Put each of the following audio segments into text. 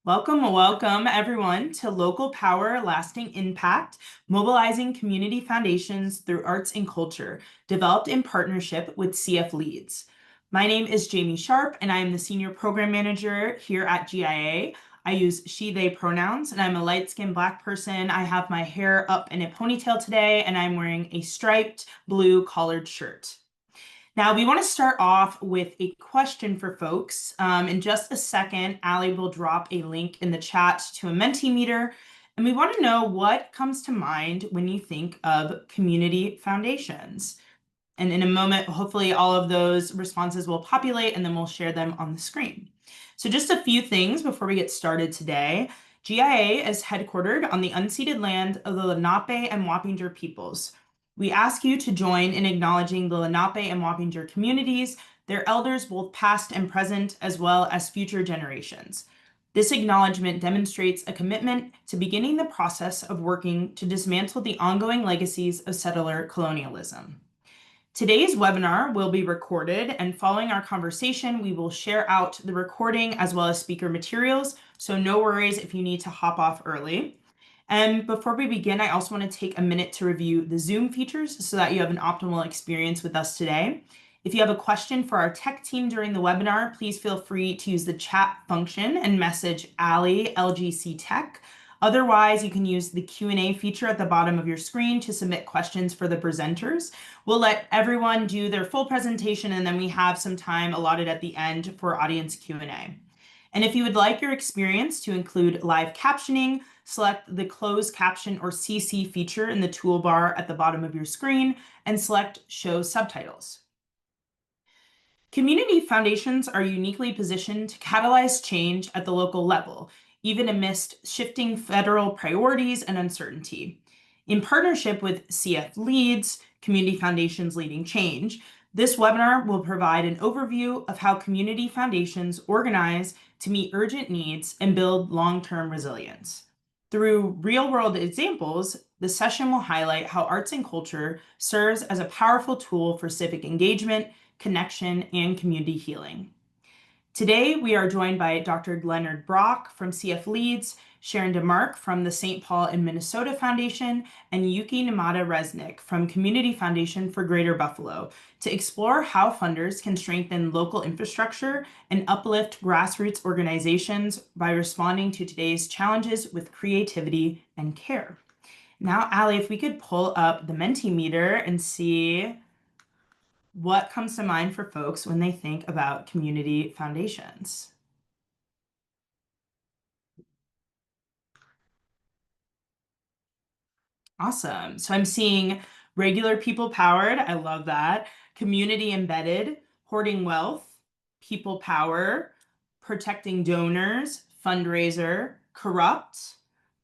Welcome everyone to Local Power Lasting Impact, Mobilizing Community Foundations Through Arts and Culture, developed in partnership with CFLeads. My name is Jamie Sharp, and I am the Senior Program Manager here at GIA. I use she, they pronouns, and I'm a light-skinned Black person. I have my hair up in a ponytail today, and I'm wearing a striped blue collared shirt. Now, we want to start off with a question for folks. In just a second, Allie will drop a link in the chat to a Mentimeter, and we want to know what comes to mind when you think of community foundations. And in a moment, hopefully all of those responses will populate, and then we'll share them on the screen. So just a few things before we get started today. GIA is headquartered on the unceded land of the Lenape and Wappinger peoples. We ask you to join in acknowledging the Lenape and Wappinger communities, their elders both past and present, as well as future generations. This acknowledgement demonstrates a commitment to beginning the process of working to dismantle the ongoing legacies of settler colonialism. Today's webinar will be recorded, and following our conversation, we will share out the recording as well as speaker materials, so no worries if you need to hop off early. And before we begin, I also want to take a minute to review the Zoom features so that you have an optimal experience with us today. If you have a question for our tech team during the webinar, please feel free to use the chat function and message Allie, LGC Tech. Otherwise, you can use the Q&A feature at the bottom of your screen to submit questions for the presenters. We'll let everyone do their full presentation, and then we have some time allotted at the end for audience Q&A. And if you would like your experience to include live captioning, select the closed caption or CC feature in the toolbar at the bottom of your screen and select show subtitles. Community foundations are uniquely positioned to catalyze change at the local level, even amidst shifting federal priorities and uncertainty. In partnership with CFLeads, Community Foundations Leading Change, this webinar will provide an overview of how community foundations organize to meet urgent needs and build long-term resilience. Through real-world examples, the session will highlight how arts and culture serves as a powerful tool for civic engagement, connection, and community healing. Today, we are joined by Dr. Leonard Brock from CFLeads, Sharon DeMark from the St. Paul and Minnesota Foundation, and Yuki Numata Resnick from Community Foundation for Greater Buffalo to explore how funders can strengthen local infrastructure and uplift grassroots organizations by responding to today's challenges with creativity and care. Now, Allie, if we could pull up the Mentimeter and see what comes to mind for folks when they think about community foundations. Awesome. So I'm seeing regular people powered. I love that. Community embedded, hoarding wealth, people power, protecting donors, fundraiser, corrupt,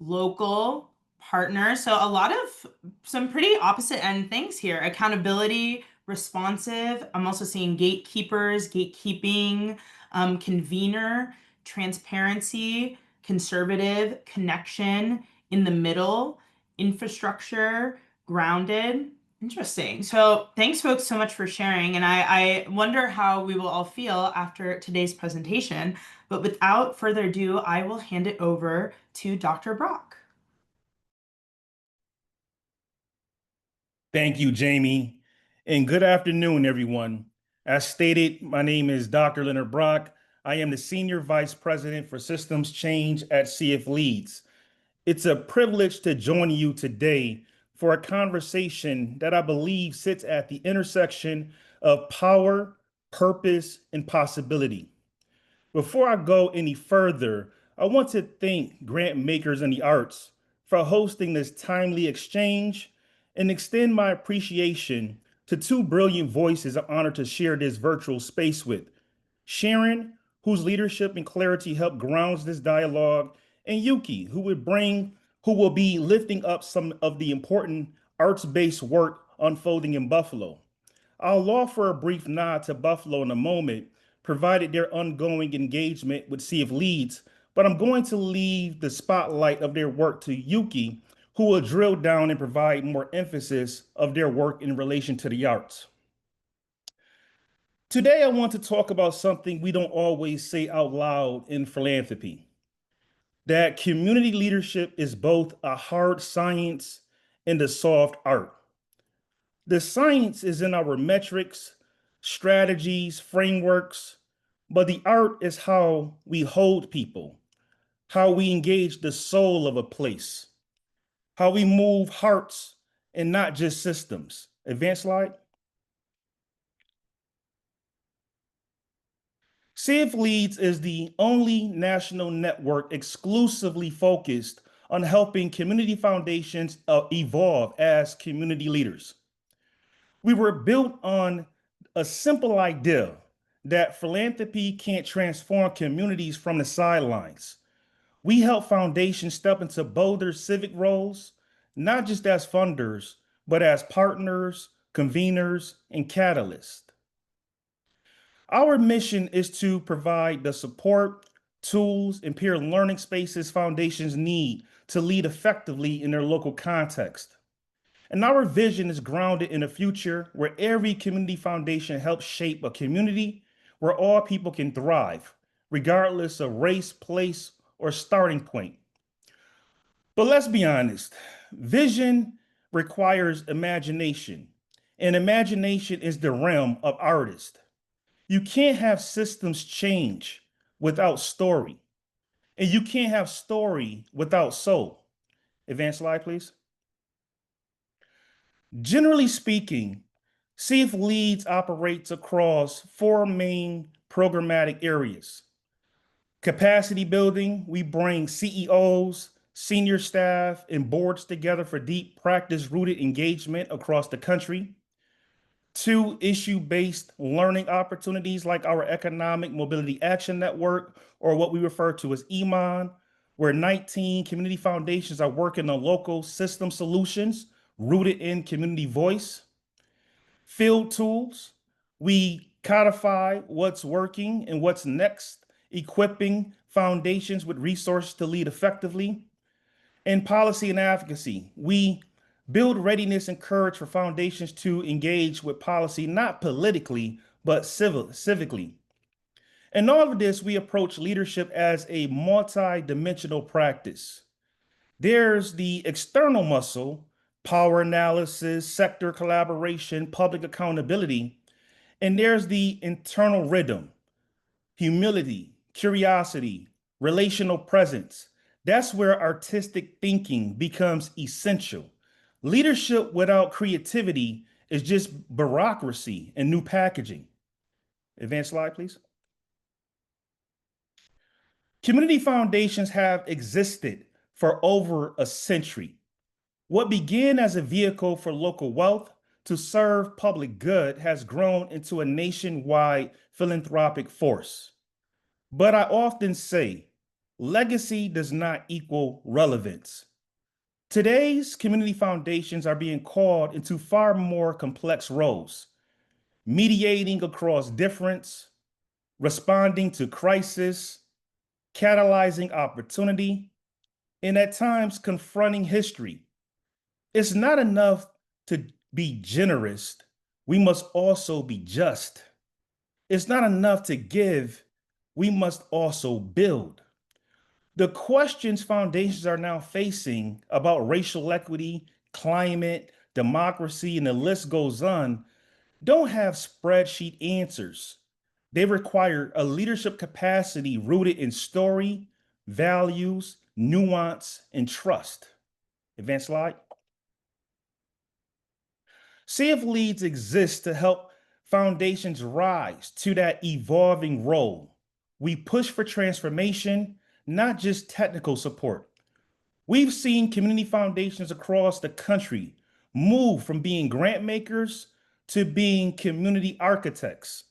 local, partner. So a lot of some pretty opposite end things here. Accountability, responsive. I'm also seeing gatekeepers, gatekeeping, convener, transparency, conservative, connection, in the middle, infrastructure, grounded. Interesting. So thanks folks so much for sharing. And I wonder how we will all feel after today's presentation. But without further ado, I will hand it over to Dr. Brock. Thank you, Jamie. And good afternoon, everyone. As stated, my name is Dr. Leonard Brock. I am the Senior Vice President for Systems Change at CFLeads. It's a privilege to join you today for a conversation that I believe sits at the intersection of power, purpose, and possibility. Before I go any further, I want to thank grant makers in the arts for hosting this timely exchange and extend my appreciation to two brilliant voices I'm honored to share this virtual space with. Sharon, whose leadership and clarity helped grounds this dialogue, and Yuki, who will be lifting up some of the important arts-based work unfolding in Buffalo. I'll offer a brief nod to Buffalo in a moment, provided their ongoing engagement with CFLeads, but I'm going to leave the spotlight of their work to Yuki, who will drill down and provide more emphasis of their work in relation to the arts. Today, I want to talk about something we don't always say out loud in philanthropy: that community leadership is both a hard science and a soft art. The science is in our metrics, strategies, frameworks, but the art is how we hold people, how we engage the soul of a place, how we move hearts and not just systems. Advanced slide. CFLeads is the only national network exclusively focused on helping community foundations evolve as community leaders. We were built on a simple idea that philanthropy can't transform communities from the sidelines. We help foundations step into bolder civic roles, not just as funders, but as partners, conveners, and catalysts. Our mission is to provide the support, tools, and peer learning spaces foundations need to lead effectively in their local context. And our vision is grounded in a future where every community foundation helps shape a community where all people can thrive, regardless of race, place, or starting point. But let's be honest, vision requires imagination, and imagination is the realm of artists. You can't have systems change without story, and you can't have story without soul. Advanced slide, please. Generally speaking, CFLeads operates across four main programmatic areas. Capacity building, we bring CEOs, senior staff, and boards together for deep practice-rooted engagement across the country. Two, issue-based learning opportunities like our Economic Mobility Action Network, or what we refer to as EMON, where 19 community foundations are working on local system solutions rooted in community voice. Field tools, we codify what's working and what's next, equipping foundations with resources to lead effectively. And policy and advocacy, we build readiness and courage for foundations to engage with policy, not politically, but civically. In all of this, we approach leadership as a multi-dimensional practice. There's the external muscle, power analysis, sector collaboration, public accountability, and there's the internal rhythm, humility, curiosity, relational presence. That's where artistic thinking becomes essential. Leadership without creativity is just bureaucracy and new packaging. Advanced slide, please. Community foundations have existed for over a century. What began as a vehicle for local wealth to serve public good has grown into a nationwide philanthropic force. But I often say, legacy does not equal relevance. Today's community foundations are being called into far more complex roles, mediating across difference, responding to crisis, catalyzing opportunity, and at times confronting history. It's not enough to be generous. We must also be just. It's not enough to give. We must also build. The questions foundations are now facing about racial equity, climate, democracy, and the list goes on, don't have spreadsheet answers. They require a leadership capacity rooted in story, values, nuance, and trust. Advanced slide. CFLeads exists to help foundations rise to that evolving role. We push for transformation, not just technical support. We've seen community foundations across the country move from being grant makers to being community architects.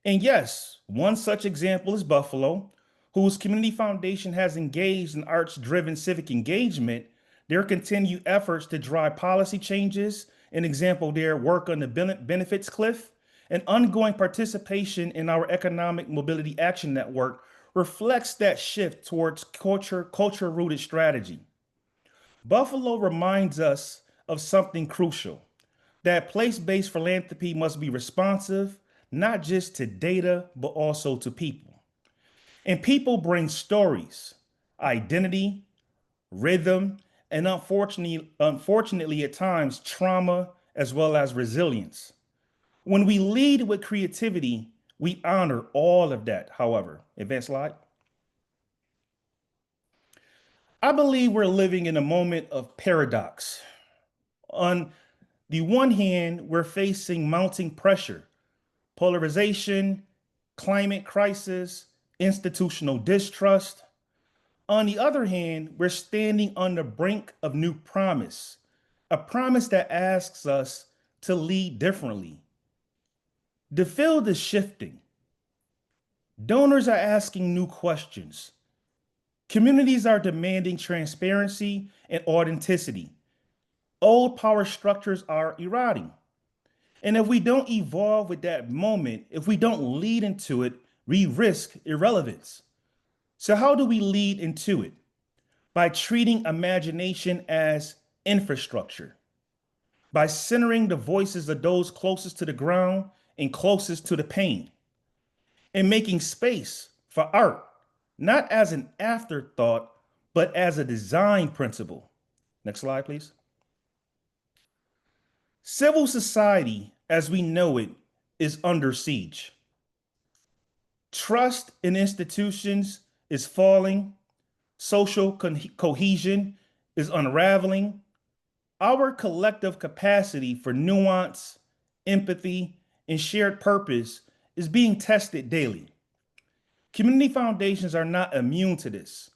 And yes, one such example is Buffalo, whose community foundation has engaged in arts-driven civic engagement. Their continued efforts to drive policy changes, an example their work on the benefits cliff, and ongoing participation in our Economic Mobility Action Network reflects that shift towards culture-rooted strategy. Buffalo reminds us of something crucial, that place-based philanthropy must be responsive, not just to data, but also to people. And people bring stories. identity, rhythm, and unfortunately at times trauma as well as resilience. When we lead with creativity, we honor all of that, however. Advanced slide. I believe we're living in a moment of paradox. On the one hand, we're facing mounting pressure, polarization, climate crisis, institutional distrust. On the other hand, we're standing on the brink of new promise, a promise that asks us to lead differently. The field is shifting. Donors are asking new questions. Communities are demanding transparency and authenticity. Old power structures are eroding. And if we don't evolve with that moment, if we don't lead into it, we risk irrelevance. So, how do we lead into it? By treating imagination as infrastructure, by centering the voices of those closest to the ground and closest to the pain, and making space for art, not as an afterthought, but as a design principle. Next slide, please. Civil society, as we know it, is under siege. Trust in institutions is falling. Social cohesion is unraveling. Our collective capacity for nuance, empathy, and shared purpose is being tested daily. Community foundations are not immune to this.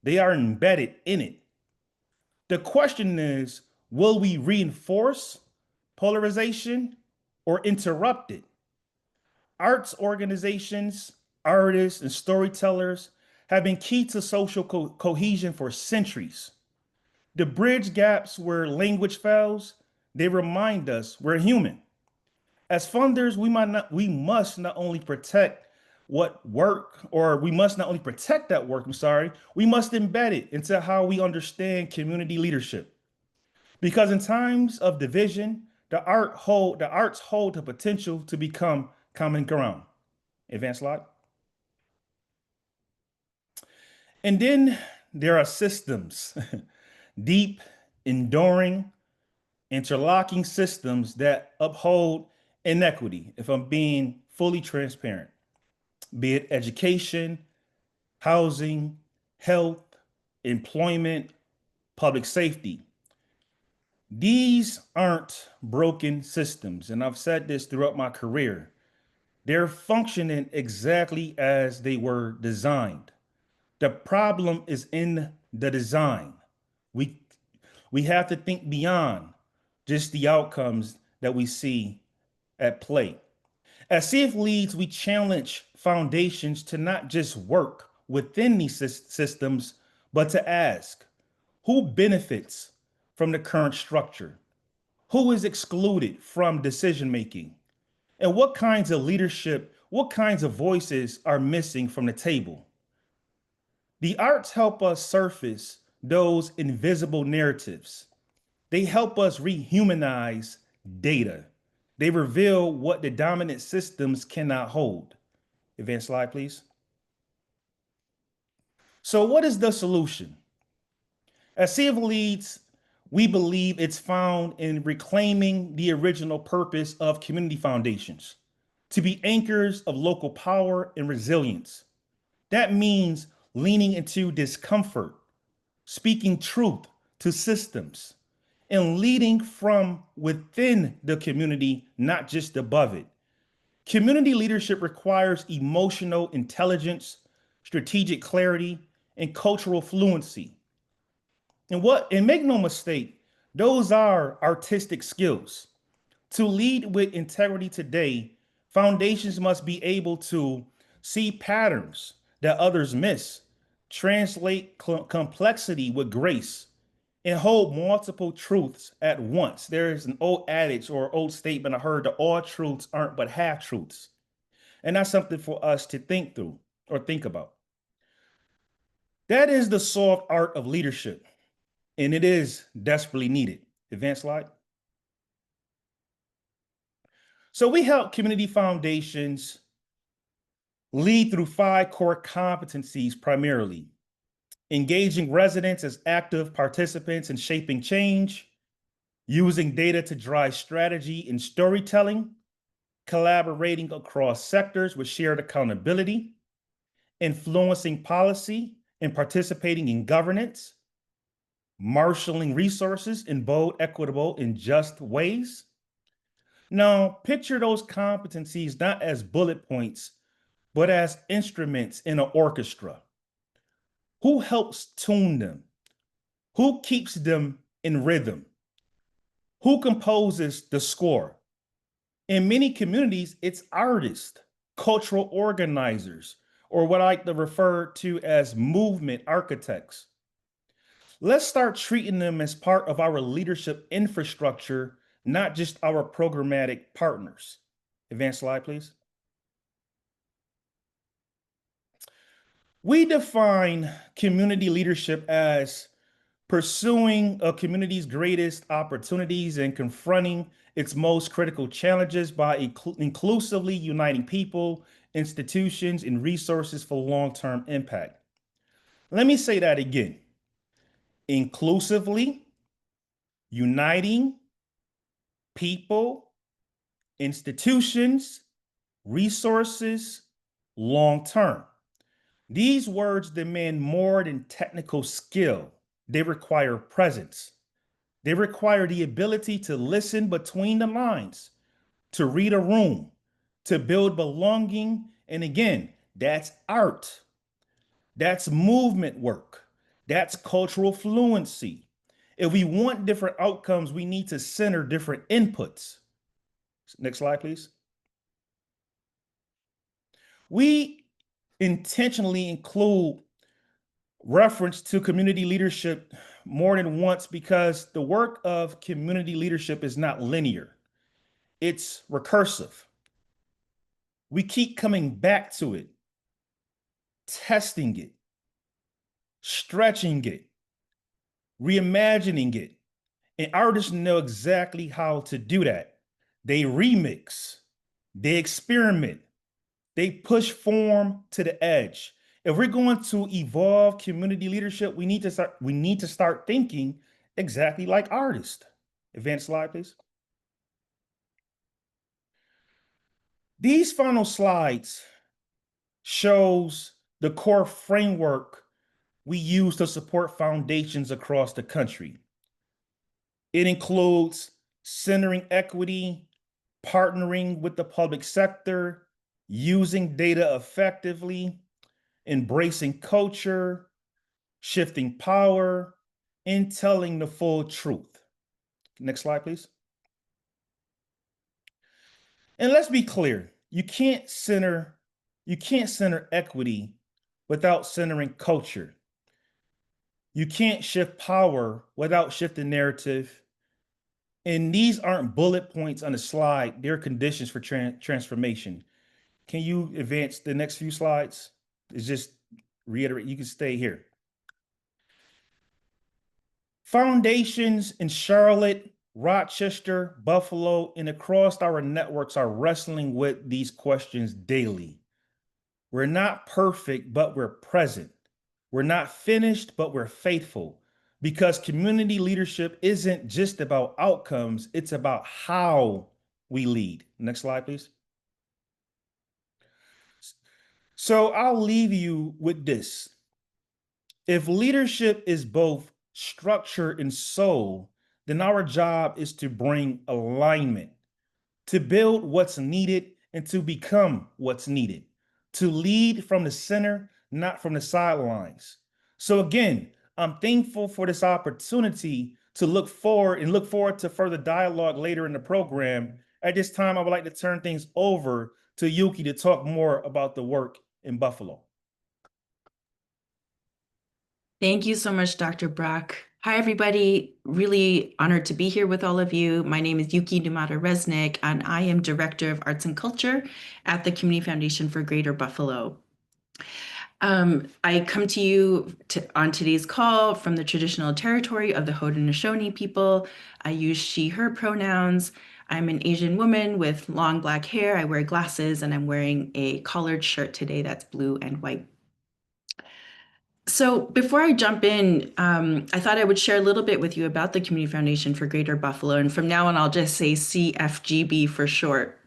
They are embedded in it. The question is, will we reinforce polarization or interrupt it? Arts organizations, artists, and storytellers have been key to social cohesion for centuries. The bridge gaps where language fails, they remind us we're human. As funders, we must not only protect what work, or we must not only protect that work, we must embed it into how we understand community leadership. Because in times of division, the arts hold the potential to become common ground. Advanced slide. And then there are systems, deep, enduring, interlocking systems that uphold inequity, if I'm being fully transparent, be it education, housing, health, employment, public safety. These aren't broken systems, and I've said this throughout my career. They're functioning exactly as they were designed. The problem is in the design. We we have to think beyond just the outcomes that we see at play. As CFLeads, we challenge foundations to not just work within these systems, but to ask, who benefits from the current structure? Who is excluded from decision making? And what kinds of leadership, what kinds of voices are missing from the table? The arts help us surface those invisible narratives. They help us rehumanize data. They reveal what the dominant systems cannot hold. Advanced slide, please. So, what is the solution? At CFLeads, we believe it's found in reclaiming the original purpose of community foundations to be anchors of local power and resilience. That means leaning into discomfort, speaking truth to systems, and leading from within the community, not just above it. Community leadership requires emotional intelligence, strategic clarity, and cultural fluency. And make no mistake, those are artistic skills. To lead with integrity today, foundations must be able to see patterns that others miss, translate complexity with grace, and hold multiple truths at once. There is an old adage or old statement I heard that all truths aren't but half truths. And that's something for us to think through or think about. That is the soft art of leadership, and it is desperately needed. Advanced slide. So we help community foundations lead through 5 core competencies primarily: engaging residents as active participants in shaping change, using data to drive strategy and storytelling, collaborating across sectors with shared accountability, influencing policy and participating in governance, marshaling resources in bold, equitable, and just ways. Now, picture those competencies not as bullet points, but as instruments in an orchestra. Who helps tune them? Who keeps them in rhythm? Who composes the score? In many communities, it's artists, cultural organizers, or what I like to refer to as movement architects. Let's start treating them as part of our leadership infrastructure, not just our programmatic partners. Advanced slide, please. We define community leadership as pursuing a community's greatest opportunities and confronting its most critical challenges by inclusively uniting people, institutions, and resources for long-term impact. Let me say that again. Inclusively uniting people, institutions, resources, long-term. These words demand more than technical skill. They require presence. They require the ability to listen between the lines, to read a room, to build belonging. And again, that's art. That's movement work. That's cultural fluency. If we want different outcomes, we need to center different inputs. Next slide, please. We intentionally include reference to community leadership more than once because the work of community leadership is not linear. It's recursive. We keep coming back to it, testing it, stretching it, reimagining it. And artists know exactly how to do that. They remix, they experiment, they push form to the edge. If we're going to evolve community leadership, we need to start thinking exactly like artists. Advanced slide, please. These final slides shows the core framework we use to support foundations across the country. It includes centering equity, partnering with the public sector, using data effectively, embracing culture, shifting power, and telling the full truth. Next slide, please. And let's be clear, you can't center equity without centering culture. You can't shift power without shifting narrative. And these aren't bullet points on the slide, they're conditions for transformation. Can you advance the next few slides? It's just reiterate, you can stay here. Foundations in Charlotte, Rochester, Buffalo, and across our networks are wrestling with these questions daily. We're not perfect, but we're present. We're not finished, but we're faithful. Because community leadership isn't just about outcomes, it's about how we lead. Next slide, please. So I'll leave you with this. If leadership is both structure and soul, then our job is to bring alignment, to build what's needed and to become what's needed, to lead from the center, not from the sidelines. So again, I'm thankful for this opportunity to look forward to further dialogue later in the program. At this time, I would like to turn things over to Yuki to talk more about the work in Buffalo. Thank you so much, Dr. Brock. Hi, everybody. Really honored to be here with all of you. My name is Yuki Numata Resnick, and I am Director of Arts and Culture at the Community Foundation for Greater Buffalo. I come to you on today's call from the traditional territory of the Haudenosaunee people. I use she, her pronouns. I'm an Asian woman with long black hair. I wear glasses, and I'm wearing a collared shirt today that's blue and white. So before I jump in, I thought I would share a little bit with you about the Community Foundation for Greater Buffalo. And from now on, I'll just say CFGB for short.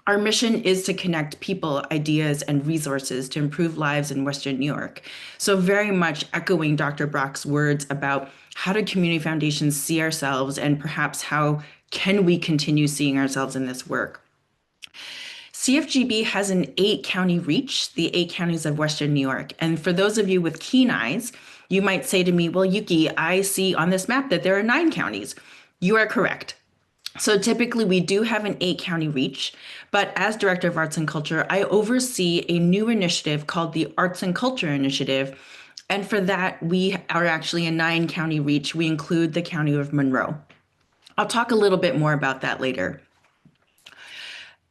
Our mission is to connect people, ideas, and resources to improve lives in Western New York. So very much echoing Dr. Brock's words about how do community foundations see ourselves, and perhaps how can we continue seeing ourselves in this work. CFGB has an 8-county reach, the 8 counties of Western New York. And for those of you with keen eyes, you might say to me, well, Yuki, I see on this map that there are 9 counties. You are correct. So typically we do have an 8-county reach, but as Director of Arts and Culture, I oversee a new initiative called the Arts and Culture Initiative. And for that, we are actually a 9-county reach. We include the County of Monroe. I'll talk a little bit more about that later.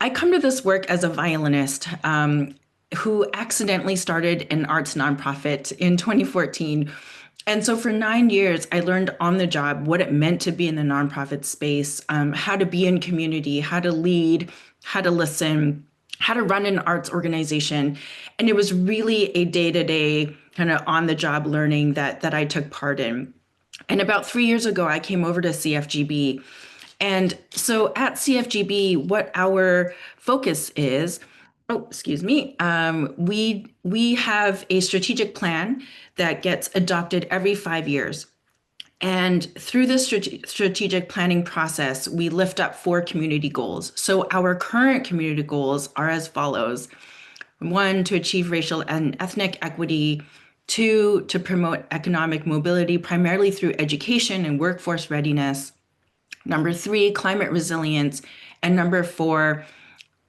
I come to this work as a violinist who accidentally started an arts nonprofit in 2014. And so for 9 years, I learned on the job what it meant to be in the nonprofit space, how to be in community, how to lead, how to listen, how to run an arts organization. And it was really a day-to-day kind of on-the-job learning that I took part in. And about 3 years ago, I came over to CFGB. And so at CFGB, what our focus is, we have a strategic plan that gets adopted every 5 years. And through this strategic planning process, we lift up 4 community goals. So our current community goals are as follows. 1, to achieve racial and ethnic equity. 2, to promote economic mobility, primarily through education and workforce readiness. Number 3, climate resilience. And number 4,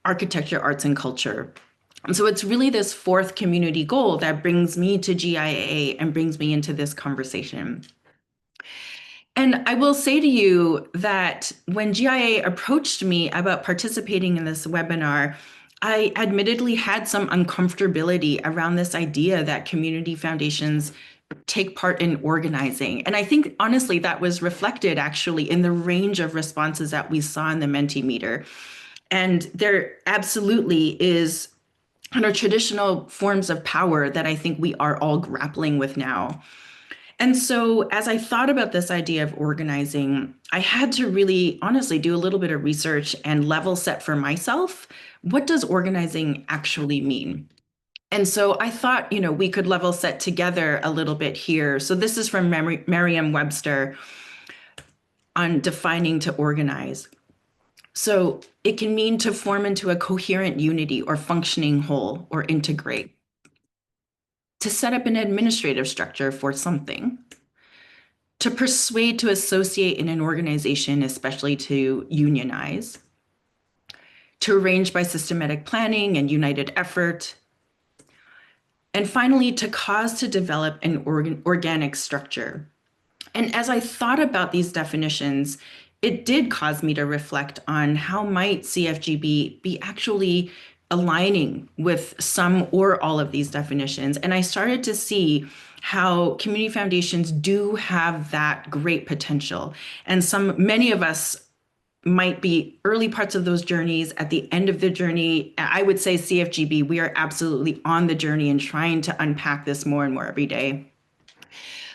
architecture, arts, and culture. And so it's really this 4th community goal that brings me to GIA and brings me into this conversation. And I will say to you that when GIA approached me about participating in this webinar, I admittedly had some uncomfortability around this idea that community foundations take part in organizing. And I think, honestly, that was reflected actually in the range of responses that we saw in the Mentimeter. And there absolutely is kind of traditional forms of power that I think we are all grappling with now. And so as I thought about this idea of organizing, I had to really honestly do a little bit of research and level set for myself. What does organizing actually mean? And so I thought, we could level set together a little bit here. So this is from Merriam-Webster on defining to organize. So it can mean to form into a coherent unity or functioning whole or integrate. To set up an administrative structure for something. To persuade to associate in an organization, especially to unionize. To arrange by systematic planning and united effort. And finally, to cause to develop an organic structure. And as I thought about these definitions, it did cause me to reflect on how might CFGB be actually aligning with some or all of these definitions. And I started to see how community foundations do have that great potential. And many of us might be early parts of those journeys, at the end of the journey. I would say CFGB, we are absolutely on the journey and trying to unpack this more and more every day.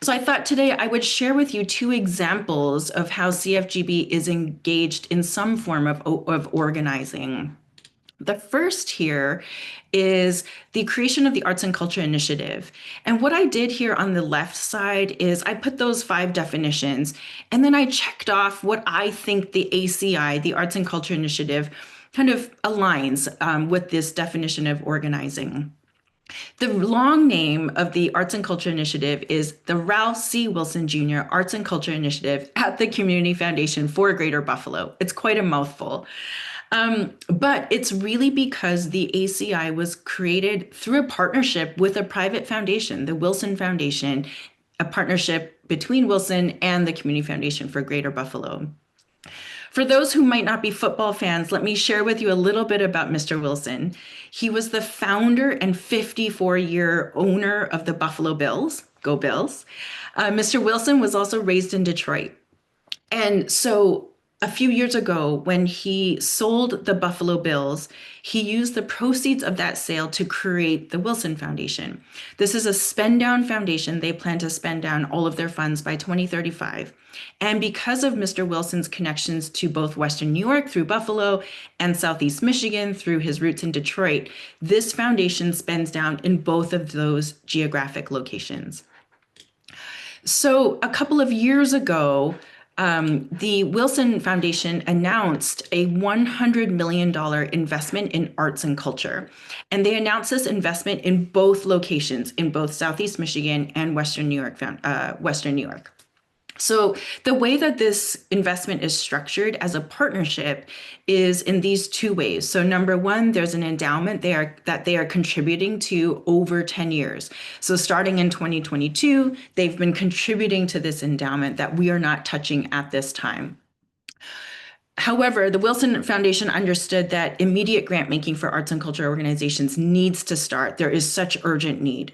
So I thought today I would share with you 2 examples of how CFGB is engaged in some form of organizing. The first here is the creation of the Arts and Culture Initiative. And what I did here on the left side is I put those 5 definitions, and then I checked off what I think the ACI, the Arts and Culture Initiative, kind of aligns with this definition of organizing. The long name of the Arts and Culture Initiative is the Ralph C. Wilson Jr. Arts and Culture Initiative at the Community Foundation for Greater Buffalo. It's quite a mouthful. But it's really because the ACI was created through a partnership with a private foundation, the Wilson Foundation, a partnership between Wilson and the Community Foundation for Greater Buffalo. For those who might not be football fans, let me share with you a little bit about Mr. Wilson. He was the founder and 54-year owner of the Buffalo Bills. Go Bills. Mr. Wilson was also raised in Detroit. And so a few years ago, when he sold the Buffalo Bills, he used the proceeds of that sale to create the Wilson Foundation. This is a spend down foundation. They plan to spend down all of their funds by 2035. And because of Mr. Wilson's connections to both Western New York through Buffalo and Southeast Michigan through his roots in Detroit, this foundation spends down in both of those geographic locations. So a couple of years ago, the Wilson Foundation announced a $100 million investment in arts and culture. And they announced this investment in both locations, in both Southeast Michigan and Western New York. So the way that this investment is structured as a partnership is in these two ways. So number one, there's an endowment that they are contributing to over 10 years. So starting in 2022, they've been contributing to this endowment that we are not touching at this time. However, the Wilson Foundation understood that immediate grant making for arts and culture organizations needs to start. There is such urgent need.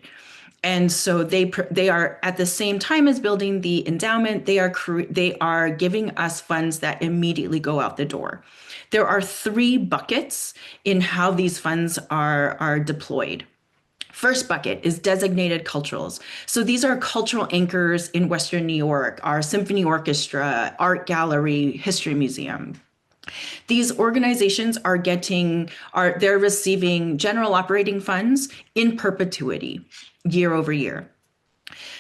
And so they are, at the same time as building the endowment, they are giving us funds that immediately go out the door. There are 3 buckets in how these funds are deployed. First bucket is designated culturals. So these are cultural anchors in Western New York, our symphony orchestra, art gallery, history museum. These organizations they're receiving general operating funds in perpetuity, year over year.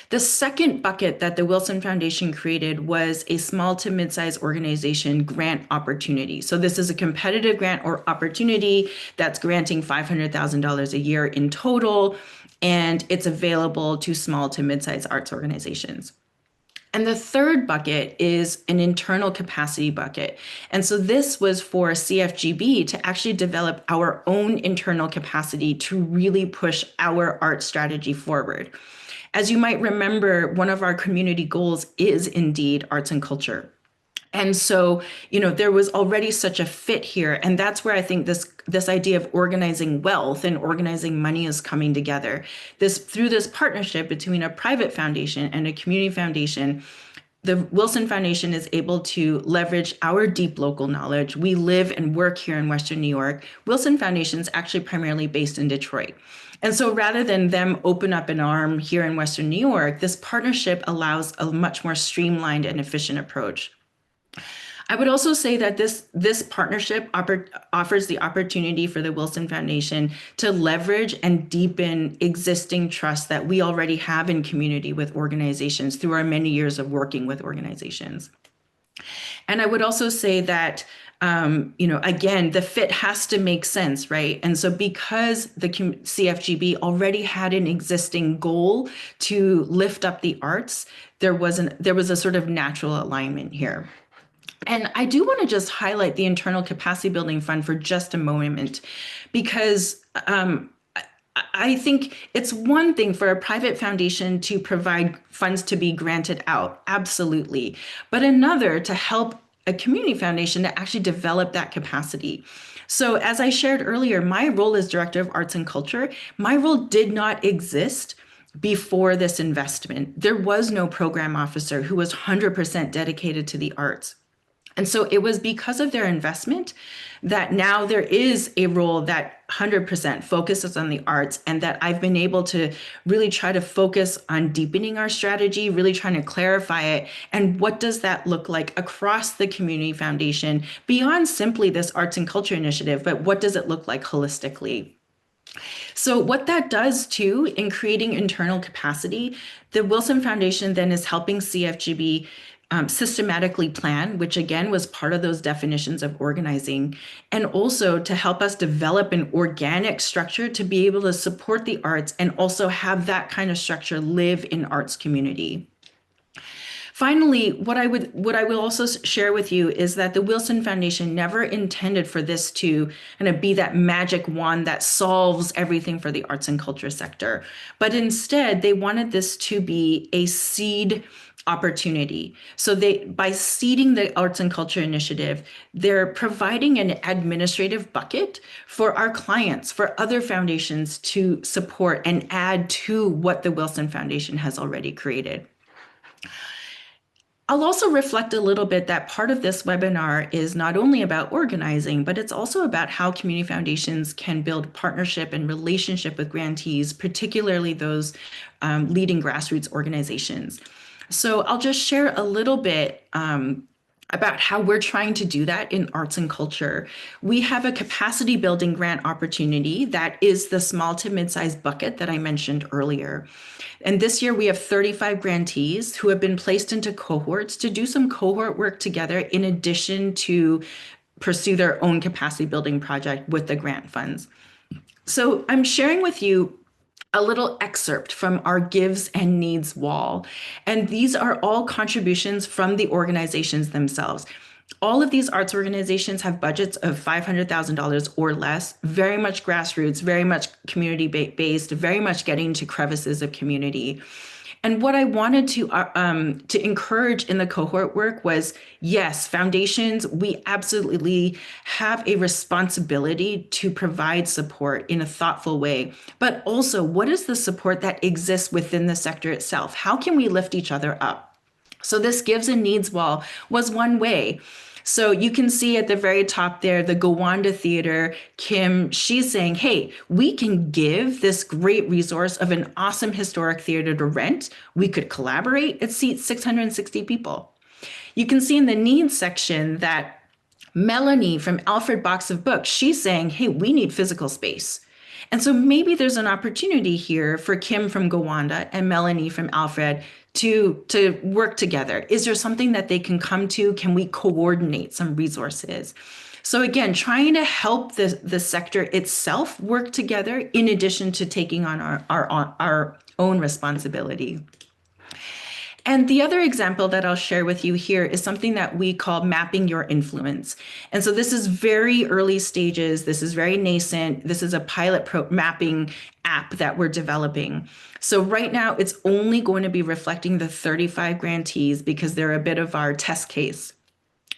The second bucket that the Wilson Foundation created was a small to mid-sized organization grant opportunity. So this is a competitive grant or opportunity that's granting $500,000 a year in total, and it's available to small to mid-sized arts organizations. And the third bucket is an internal capacity bucket. And so this was for CFGB to actually develop our own internal capacity to really push our art strategy forward. As you might remember, one of our community goals is indeed arts and culture. And so, there was already such a fit here. And that's where I think this idea of organizing wealth and organizing money is coming together. Through this partnership between a private foundation and a community foundation, the Wilson Foundation is able to leverage our deep local knowledge. We live and work here in Western New York. Wilson Foundation is actually primarily based in Detroit. And so rather than them open up an arm here in Western New York, this partnership allows a much more streamlined and efficient approach. I would also say that this partnership offers the opportunity for the Wilson Foundation to leverage and deepen existing trust that we already have in community with organizations through our many years of working with organizations. And I would also say that, again, the fit has to make sense, right? And so because the CFGB already had an existing goal to lift up the arts, there was a sort of natural alignment here. And I do want to just highlight the internal capacity building fund for just a moment, because I think it's one thing for a private foundation to provide funds to be granted out, absolutely, but another to help a community foundation to actually develop that capacity. So as I shared earlier, my role as Director of Arts and Culture, my role did not exist before this investment. There was no program officer who was 100% dedicated to the arts. And so it was because of their investment that now there is a role that 100% focuses on the arts, and that I've been able to really try to focus on deepening our strategy, really trying to clarify it. And what does that look like across the community foundation beyond simply this arts and culture initiative, but what does it look like holistically? So what that does too, in creating internal capacity, the Wilson Foundation then is helping CFGB systematically plan, which again was part of those definitions of organizing, and also to help us develop an organic structure to be able to support the arts and also have that kind of structure live in arts community. Finally, what I will also share with you is that the Wilson Foundation never intended for this to kind of be that magic wand that solves everything for the arts and culture sector, but instead they wanted this to be a seed opportunity. So by seeding the Arts and Culture Initiative, they're providing an administrative bucket for our clients, for other foundations to support and add to what the Wilson Foundation has already created. I'll also reflect a little bit that part of this webinar is not only about organizing, but it's also about how community foundations can build partnership and relationship with grantees, particularly those leading grassroots organizations. So I'll just share a little bit about how we're trying to do that in arts and culture. We have a capacity building grant opportunity that is the small to mid-sized bucket that I mentioned earlier. And this year we have 35 grantees who have been placed into cohorts to do some cohort work together in addition to pursue their own capacity building project with the grant funds. So I'm sharing with you a little excerpt from our Gives and Needs wall. And these are all contributions from the organizations themselves. All of these arts organizations have budgets of $500,000 or less, very much grassroots, very much community-based, very much getting to crevices of community. And what I wanted to encourage in the cohort work was, yes, foundations, we absolutely have a responsibility to provide support in a thoughtful way. But also, what is the support that exists within the sector itself? How can we lift each other up? So this Gives and Needs wall was one way. So you can see at the very top there, the Gowanda Theater, Kim, she's saying, hey, we can give this great resource of an awesome historic theater to rent. We could collaborate. It seats 660 people. You can see in the needs section that Melanie from Alfred Box of Books, she's saying, hey, we need physical space. And so maybe there's an opportunity here for Kim from Gowanda and Melanie from Alfred to work together. Is there something that they can come to? Can we coordinate some resources? So again, trying to help the sector itself work together in addition to taking on our own responsibility. And the other example that I'll share with you here is something that we call mapping your influence. And so this is very early stages. This is very nascent. This is a pilot mapping app that we're developing. So right now it's only going to be reflecting the 35 grantees because they're a bit of our test case.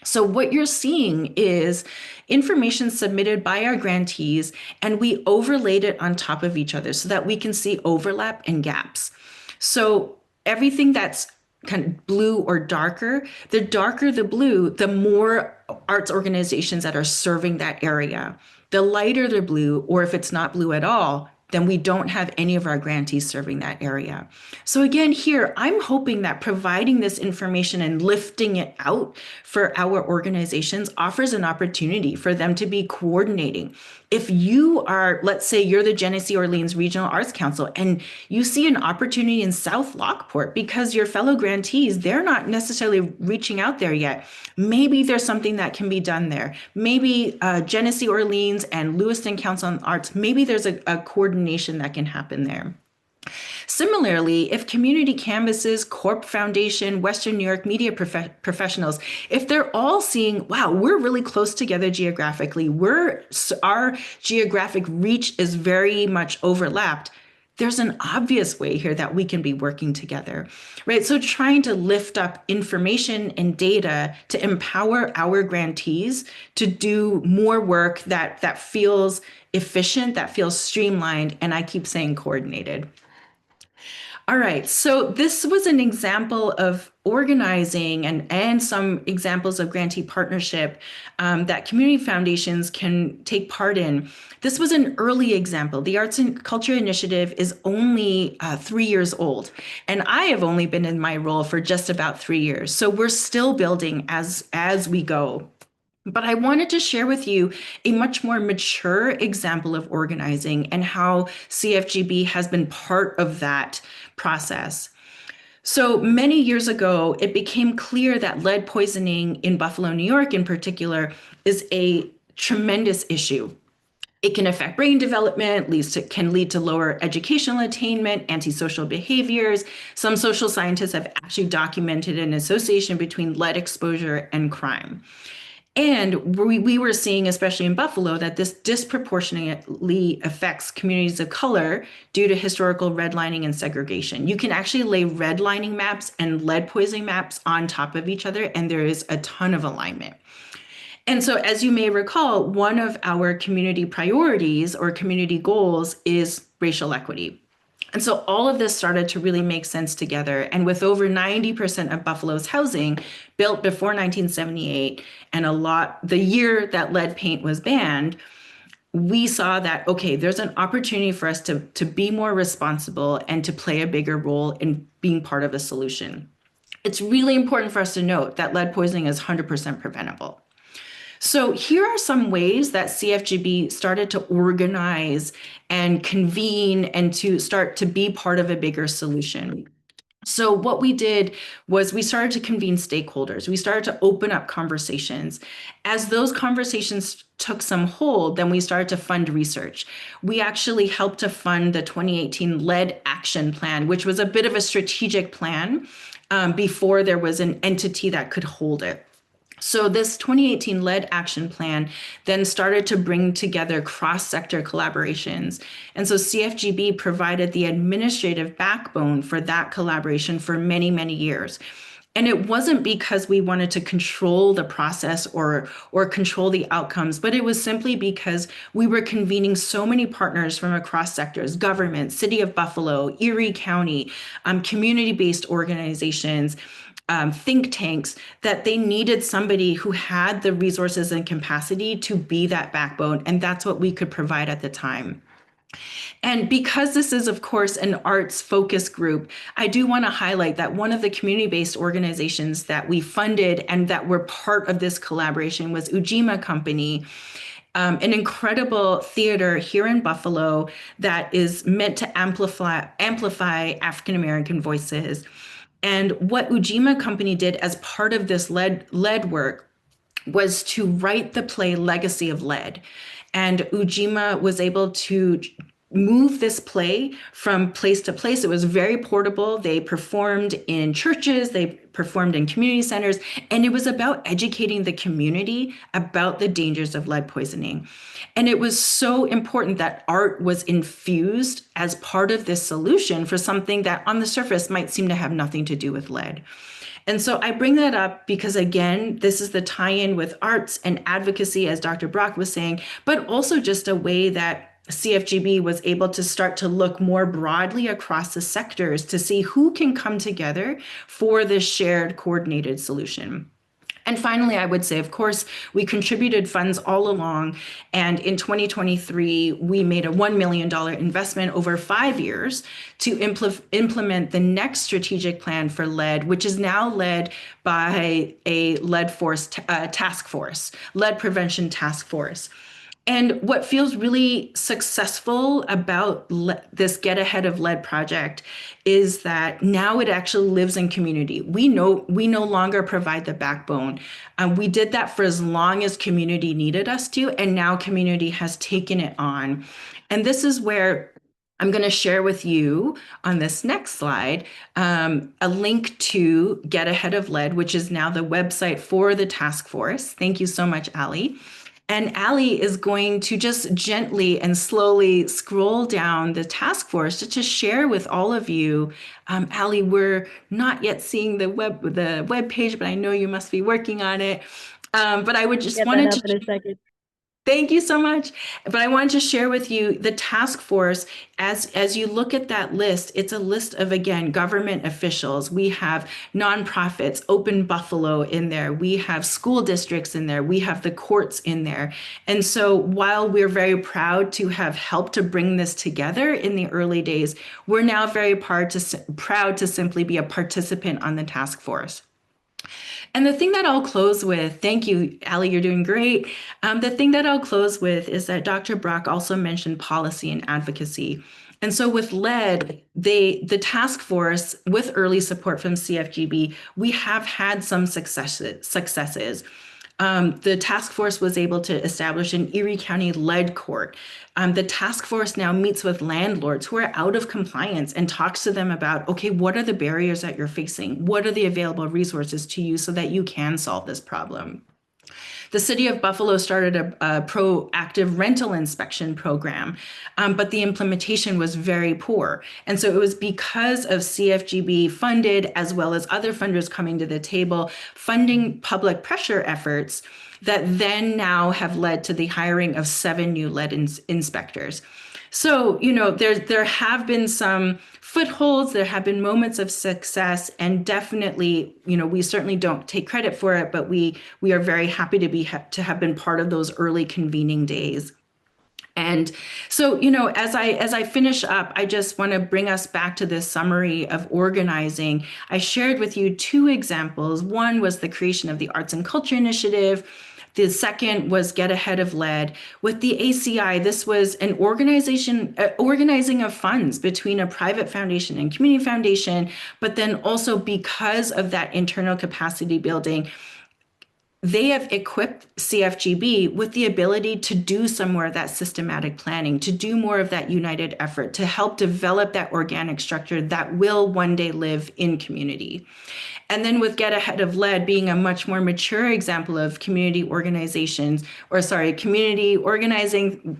So what you're seeing is information submitted by our grantees, and we overlaid it on top of each other so that we can see overlap and gaps. So everything that's kind of blue or darker the blue, the more arts organizations that are serving that area. The lighter the blue, or if it's not blue at all, then we don't have any of our grantees serving that area. So again, here, I'm hoping that providing this information and lifting it out for our organizations offers an opportunity for them to be coordinating. If you are, let's say you're the Genesee Orleans Regional Arts Council and you see an opportunity in South Lockport because your fellow grantees, they're not necessarily reaching out there yet. Maybe there's something that can be done there. Maybe Genesee Orleans and Lewiston Council on Arts, maybe there's a coordination that can happen there. Similarly, if community canvases, Corp Foundation, Western New York media professionals, if they're all seeing, wow, we're really close together geographically, our geographic reach is very much overlapped, there's an obvious way here that we can be working together, right? So trying to lift up information and data to empower our grantees to do more work that feels efficient, that feels streamlined, and I keep saying coordinated. All right, so this was an example of organizing and some examples of grantee partnership that community foundations can take part in. This was an early example. The Arts and Culture Initiative is only 3 years old, and I have only been in my role for just about 3 years. So we're still building as we go. But I wanted to share with you a much more mature example of organizing and how CFGB has been part of that process. So many years ago, it became clear that lead poisoning in Buffalo, New York in particular, is a tremendous issue. It can affect brain development, can lead to lower educational attainment, antisocial behaviors. Some social scientists have actually documented an association between lead exposure and crime. And we were seeing, especially in Buffalo, that this disproportionately affects communities of color due to historical redlining and segregation. You can actually lay redlining maps and lead poisoning maps on top of each other, and there is a ton of alignment. And so, as you may recall, one of our community priorities or community goals is racial equity. And so all of this started to really make sense together. And with over 90% of Buffalo's housing built before 1978, and the year that lead paint was banned, we saw that, okay, there's an opportunity for us to be more responsible and to play a bigger role in being part of a solution. It's really important for us to note that lead poisoning is 100% preventable. So here are some ways that CFGB started to organize and convene and to start to be part of a bigger solution. So what we did was we started to convene stakeholders. We started to open up conversations. As those conversations took some hold, then we started to fund research. We actually helped to fund the 2018 Lead Action Plan, which was a bit of a strategic plan before there was an entity that could hold it. So this 2018 Lead Action Plan then started to bring together cross-sector collaborations. And so CFGB provided the administrative backbone for that collaboration for many, many years. And it wasn't because we wanted to control the process or control the outcomes, but it was simply because we were convening so many partners from across sectors: government, City of Buffalo, Erie County, community-based organizations, think tanks, that they needed somebody who had the resources and capacity to be that backbone. And that's what we could provide at the time. And because this is, of course, an arts focus group, I do want to highlight that one of the community-based organizations that we funded and that were part of this collaboration was Ujima Company, an incredible theater here in Buffalo that is meant to amplify African-American voices. And what Ujima Company did as part of this lead work was to write the play Legacy of Lead. And Ujima was able to move this play from place to place. It was very portable. They performed in churches, they performed in community centers, and it was about educating the community about the dangers of lead poisoning. And it was so important that art was infused as part of this solution for something that on the surface might seem to have nothing to do with lead. And so I bring that up because, again, this is the tie-in with arts and advocacy, as Dr. Brock was saying, but also just a way that CFGB was able to start to look more broadly across the sectors to see who can come together for this shared coordinated solution. And finally, I would say, of course, we contributed funds all along. And in 2023, we made a $1 million investment over 5 years to implement the next strategic plan for lead, which is now led by a lead prevention task force. And what feels really successful about this Get Ahead of Lead project is that now it actually lives in community. We no longer provide the backbone. We did that for as long as community needed us to, and now community has taken it on. And this is where I'm going to share with you on this next slide a link to Get Ahead of Lead, which is now the website for the task force. Thank you so much, Ali. And Ali is going to just gently and slowly scroll down the task force to share with all of you. Ali, we're not yet seeing the web page, but I know you must be working on it. But I would just wanted to. In a second. Thank you so much. But I wanted to share with you the task force. As you look at that list, it's a list of, again, government officials. We have nonprofits, Open Buffalo in there. We have school districts in there. We have the courts in there. And so while we're very proud to have helped to bring this together in the early days, we're now very proud to simply be a participant on the task force. And the thing that I'll close with, thank you, Ali, you're doing great. The thing that I'll close with is that Dr. Brock also mentioned policy and advocacy. And so with lead, the task force, with early support from CFGB, we have had some successes. The task force was able to establish an Erie County lead court. The task force now meets with landlords who are out of compliance and talks to them about, okay, what are the barriers that you're facing? What are the available resources to you so that you can solve this problem? The City of Buffalo started a proactive rental inspection program, but the implementation was very poor. And so it was because of CFGB funded, as well as other funders coming to the table, funding public pressure efforts that then now have led to the hiring of 7 new lead inspectors. So, there have been some footholds, there have been moments of success, and definitely, we certainly don't take credit for it, but we are very happy to have been part of those early convening days. And so, as I finish up, I just want to bring us back to this summary of organizing. I shared with you two examples. One was the creation of the Arts and Culture Initiative. The second was Get Ahead of Lead. With the ACI, this was an organizing of funds between a private foundation and community foundation, but then also because of that internal capacity building, they have equipped CFGB with the ability to do some more of that systematic planning, to do more of that united effort, to help develop that organic structure that will one day live in community. And then with Get Ahead of Lead being a much more mature example of community organizing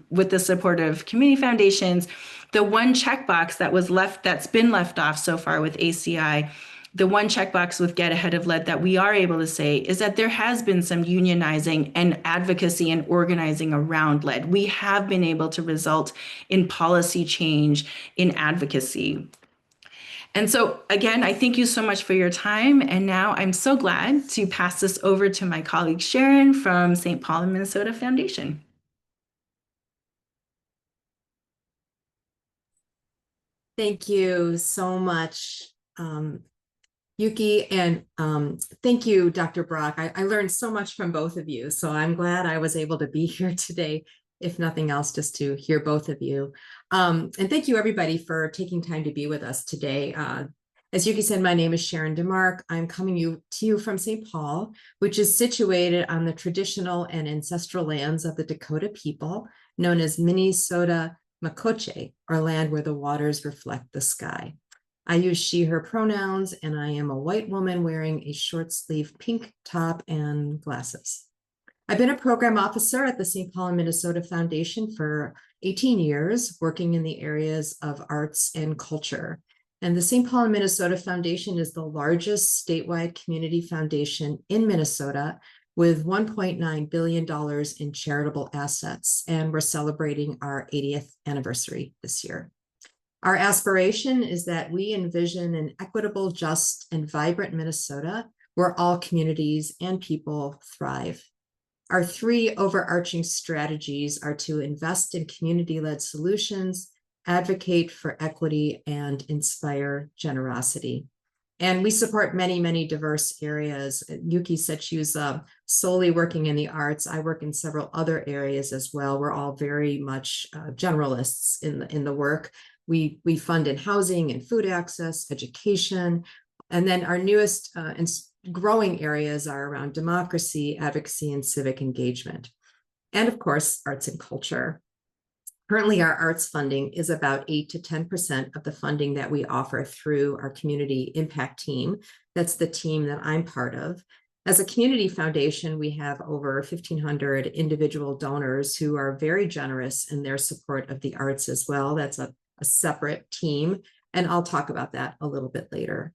with the support of community foundations, the one checkbox that's been left off so far with ACI, the one checkbox with Get Ahead of Lead that we are able to say is that there has been some unionizing and advocacy and organizing around lead. We have been able to result in policy change, in advocacy. And so, again, I thank you so much for your time. And now I'm so glad to pass this over to my colleague Sharon from St. Paul and Minnesota Foundation. Thank you so much, Yuki, and thank you, Dr. Brock. I learned so much from both of you, so I'm glad I was able to be here today, if nothing else, just to hear both of you. And thank you, everybody, for taking time to be with us today. As Yuki said, my name is Sharon DeMark. I'm coming to you from St. Paul, which is situated on the traditional and ancestral lands of the Dakota people, known as Minnesota Makoche, or land where the waters reflect the sky. I use she, her pronouns, and I am a white woman wearing a short sleeve pink top and glasses. I've been a program officer at the St. Paul and Minnesota Foundation for 18 years, working in the areas of arts and culture. And the St. Paul and Minnesota Foundation is the largest statewide community foundation in Minnesota with $1.9 billion in charitable assets. And we're celebrating our 80th anniversary this year. Our aspiration is that we envision an equitable, just, and vibrant Minnesota where all communities and people thrive. Our three overarching strategies are to invest in community-led solutions, advocate for equity, and inspire generosity. And we support many, many diverse areas. Yuki said she was solely working in the arts. I work in several other areas as well. We're all very much generalists in the work. We fund in housing and food access, education, and then our newest and growing areas are around democracy, advocacy, and civic engagement. And of course, arts and culture. Currently, our arts funding is about 8 to 10% of the funding that we offer through our community impact team. That's the team that I'm part of. As a community foundation, we have over 1,500 individual donors who are very generous in their support of the arts as well. That's a separate team, and I'll talk about that a little bit later.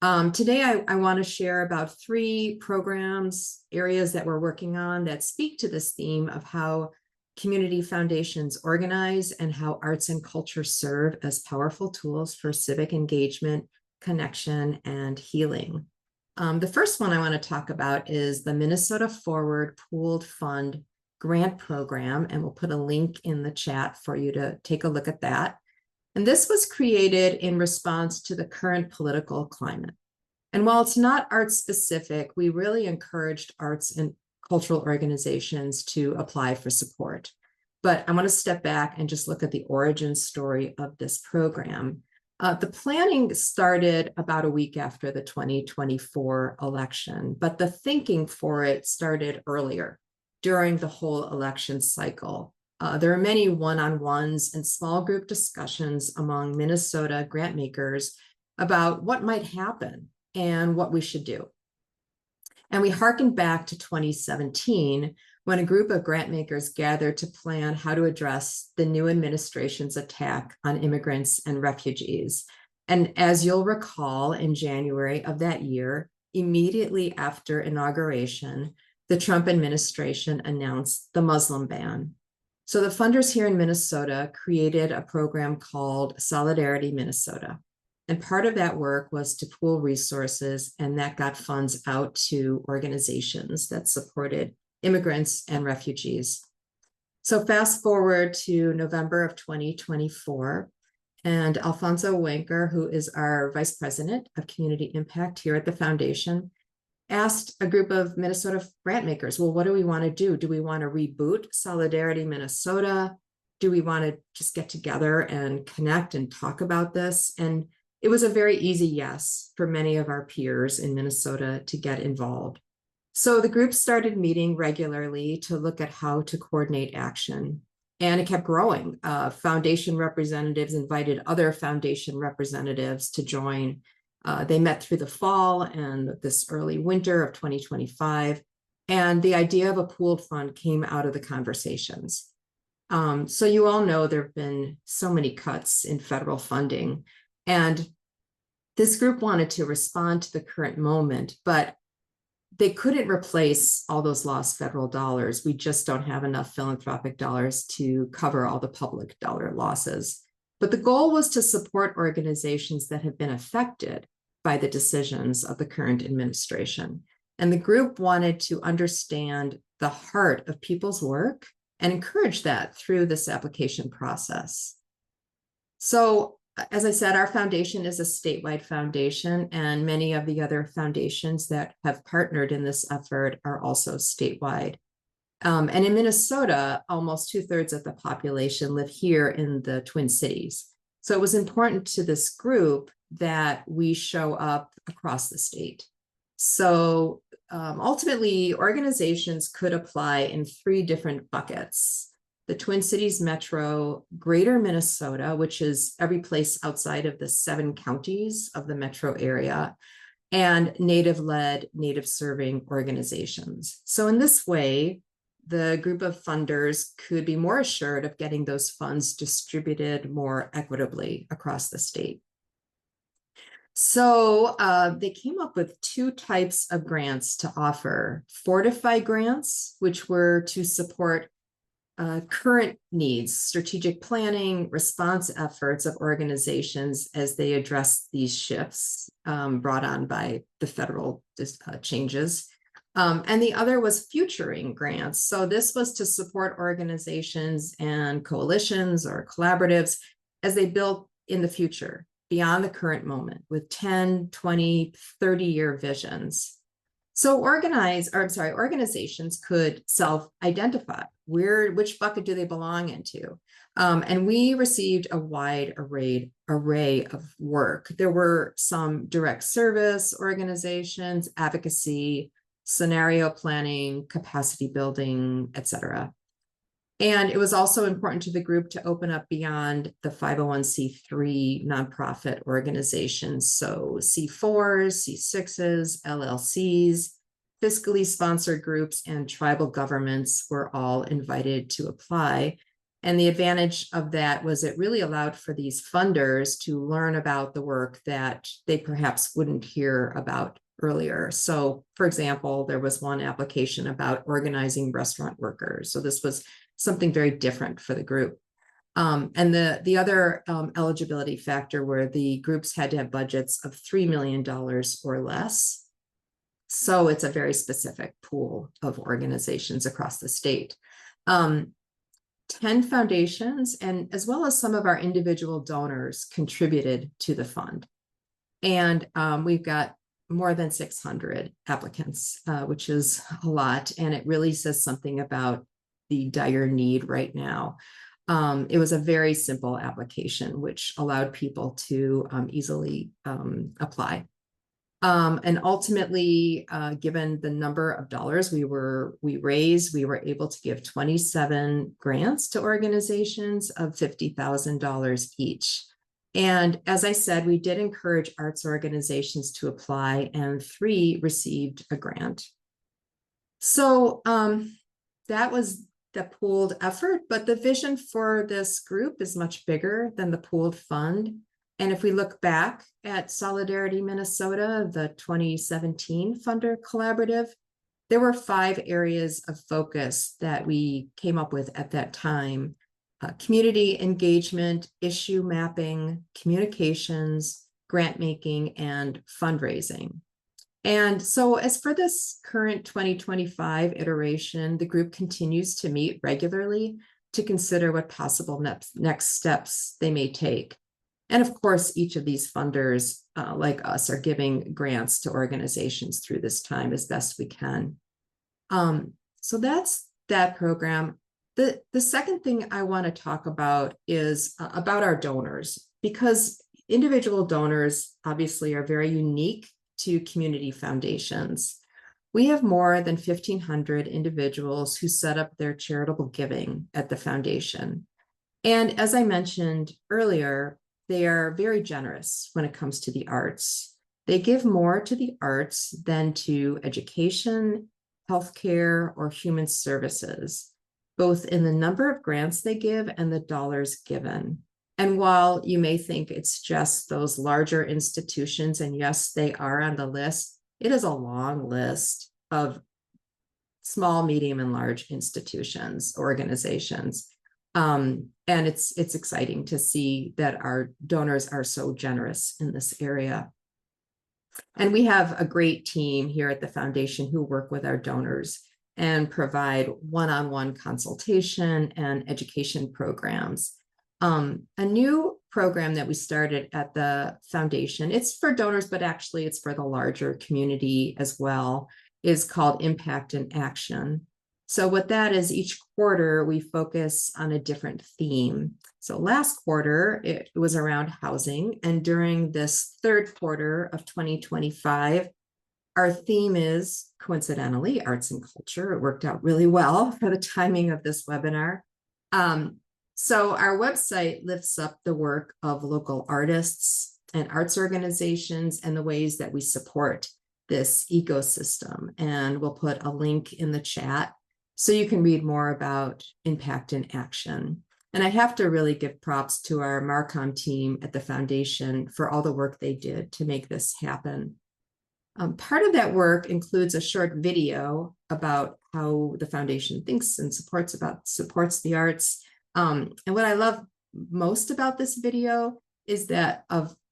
Today, I want to share about 3 programs, areas that we're working on that speak to this theme of how community foundations organize and how arts and culture serve as powerful tools for civic engagement, connection, and healing. The first one I want to talk about is the Minnesota Forward Pooled Fund Grant Program, and we'll put a link in the chat for you to take a look at that. And this was created in response to the current political climate. And while it's not art specific, we really encouraged arts and cultural organizations to apply for support. But I want to step back and just look at the origin story of this program. The planning started about a week after the 2024 election, but the thinking for it started earlier during the whole election cycle. There are many one-on-ones and small group discussions among Minnesota grant makers about what might happen and what we should do. And we harkened back to 2017 when a group of grant makers gathered to plan how to address the new administration's attack on immigrants and refugees. And as you'll recall, in January of that year, immediately after inauguration, the Trump administration announced the Muslim ban. So the funders here in Minnesota created a program called Solidarity Minnesota. And part of that work was to pool resources, and that got funds out to organizations that supported immigrants and refugees. So fast forward to November of 2024, and Alfonso Wanker, who is our Vice President of Community Impact here at the Foundation, asked a group of Minnesota grant makers, well, what do we want to do? Do we want to reboot Solidarity Minnesota? Do we want to just get together and connect and talk about this? And it was a very easy yes for many of our peers in Minnesota to get involved. So the group started meeting regularly to look at how to coordinate action. And it kept growing. Foundation representatives invited other foundation representatives to join. They met through the fall and this early winter of 2025. And the idea of a pooled fund came out of the conversations. So you all know there have been so many cuts in federal funding. And this group wanted to respond to the current moment, but they couldn't replace all those lost federal dollars. We just don't have enough philanthropic dollars to cover all the public dollar losses. But the goal was to support organizations that have been affected by the decisions of the current administration. And the group wanted to understand the heart of people's work and encourage that through this application process. So, as I said, our foundation is a statewide foundation, and many of the other foundations that have partnered in this effort are also statewide. And in Minnesota, almost 2/3 of the population live here in the Twin Cities. So it was important to this group that we show up across the state. So ultimately, organizations could apply in 3 different buckets: the Twin Cities Metro, Greater Minnesota, which is every place outside of the 7 counties of the metro area, and Native-led, Native-serving organizations. So in this way, the group of funders could be more assured of getting those funds distributed more equitably across the state. So they came up with 2 types of grants to offer: Fortify grants, which were to support current needs, strategic planning, response efforts of organizations as they address these shifts brought on by the federal changes. And the other was Futuring grants. So this was to support organizations and coalitions or collaboratives as they build in the future, beyond the current moment, with 10, 20, 30-year visions. So organizations could self-identify which bucket do they belong into. And we received a wide array of work. There were some direct service organizations, advocacy, scenario planning, capacity building, etc. And it was also important to the group to open up beyond the 501c3 nonprofit organizations. So C4s, C6s, LLCs, fiscally sponsored groups, and tribal governments were all invited to apply. And the advantage of that was it really allowed for these funders to learn about the work that they perhaps wouldn't hear about earlier. So, for example, there was one application about organizing restaurant workers. So this was something very different for the group. And the other eligibility factor were the groups had to have budgets of $3 million or less. So it's a very specific pool of organizations across the state. 10 foundations, and as well as some of our individual donors, contributed to the fund. And we've got more than 600 applicants, which is a lot. And it really says something about the dire need right now. It was a very simple application, which allowed people to easily apply. And ultimately, given the number of dollars we raised, we were able to give 27 grants to organizations of $50,000 each. And as I said, we did encourage arts organizations to apply, and 3 received a grant. So that was the pooled effort, but the vision for this group is much bigger than the pooled fund. And if we look back at Solidarity Minnesota, the 2017 funder collaborative, there were 5 areas of focus that we came up with at that time: community engagement, issue mapping, communications, grant making, and fundraising. And so as for this current 2025 iteration, the group continues to meet regularly to consider what possible next steps they may take. And of course, each of these funders, like us, are giving grants to organizations through this time as best we can. So that's that program. The second thing I want to talk about is about our donors, because individual donors obviously are very unique to community foundations. We have more than 1,500 individuals who set up their charitable giving at the foundation. And as I mentioned earlier, they are very generous when it comes to the arts. They give more to the arts than to education, healthcare, or human services, both in the number of grants they give and the dollars given. And while you may think it's just those larger institutions, and yes, they are on the list, it is a long list of small, medium, and large institutions, organizations. And it's exciting to see that our donors are so generous in this area. And we have a great team here at the foundation who work with our donors and provide one-on-one consultation and education programs. A new program that we started at the foundation, it's for donors, but actually it's for the larger community as well, is called Impact in Action. So what that is, each quarter we focus on a different theme. So last quarter, it was around housing. And during this third quarter of 2025, our theme is, coincidentally, arts and culture. It worked out really well for the timing of this webinar. So our website lifts up the work of local artists and arts organizations and the ways that we support this ecosystem. And we'll put a link in the chat so you can read more about Impact in Action. And I have to really give props to our Marcom team at the foundation for all the work they did to make this happen. Part of that work includes a short video about how the foundation thinks and supports the arts. And what I love most about this video is that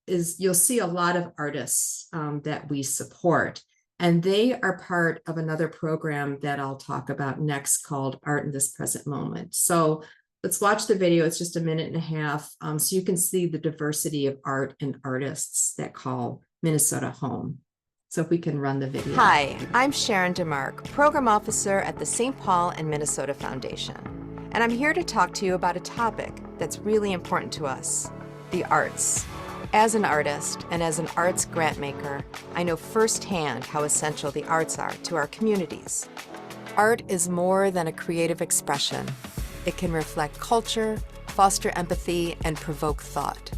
you'll see a lot of artists that we support, and they are part of another program that I'll talk about next called Art in This Present Moment. So let's watch the video. It's just a minute and a half, so you can see the diversity of art and artists that call Minnesota home. So if we can run the video. Hi, I'm Sharon DeMark, Program Officer at the St. Paul and Minnesota Foundation. And I'm here to talk to you about a topic that's really important to us, the arts. As an artist and as an arts grant maker, I know firsthand how essential the arts are to our communities. Art is more than a creative expression. It can reflect culture, foster empathy, and provoke thought.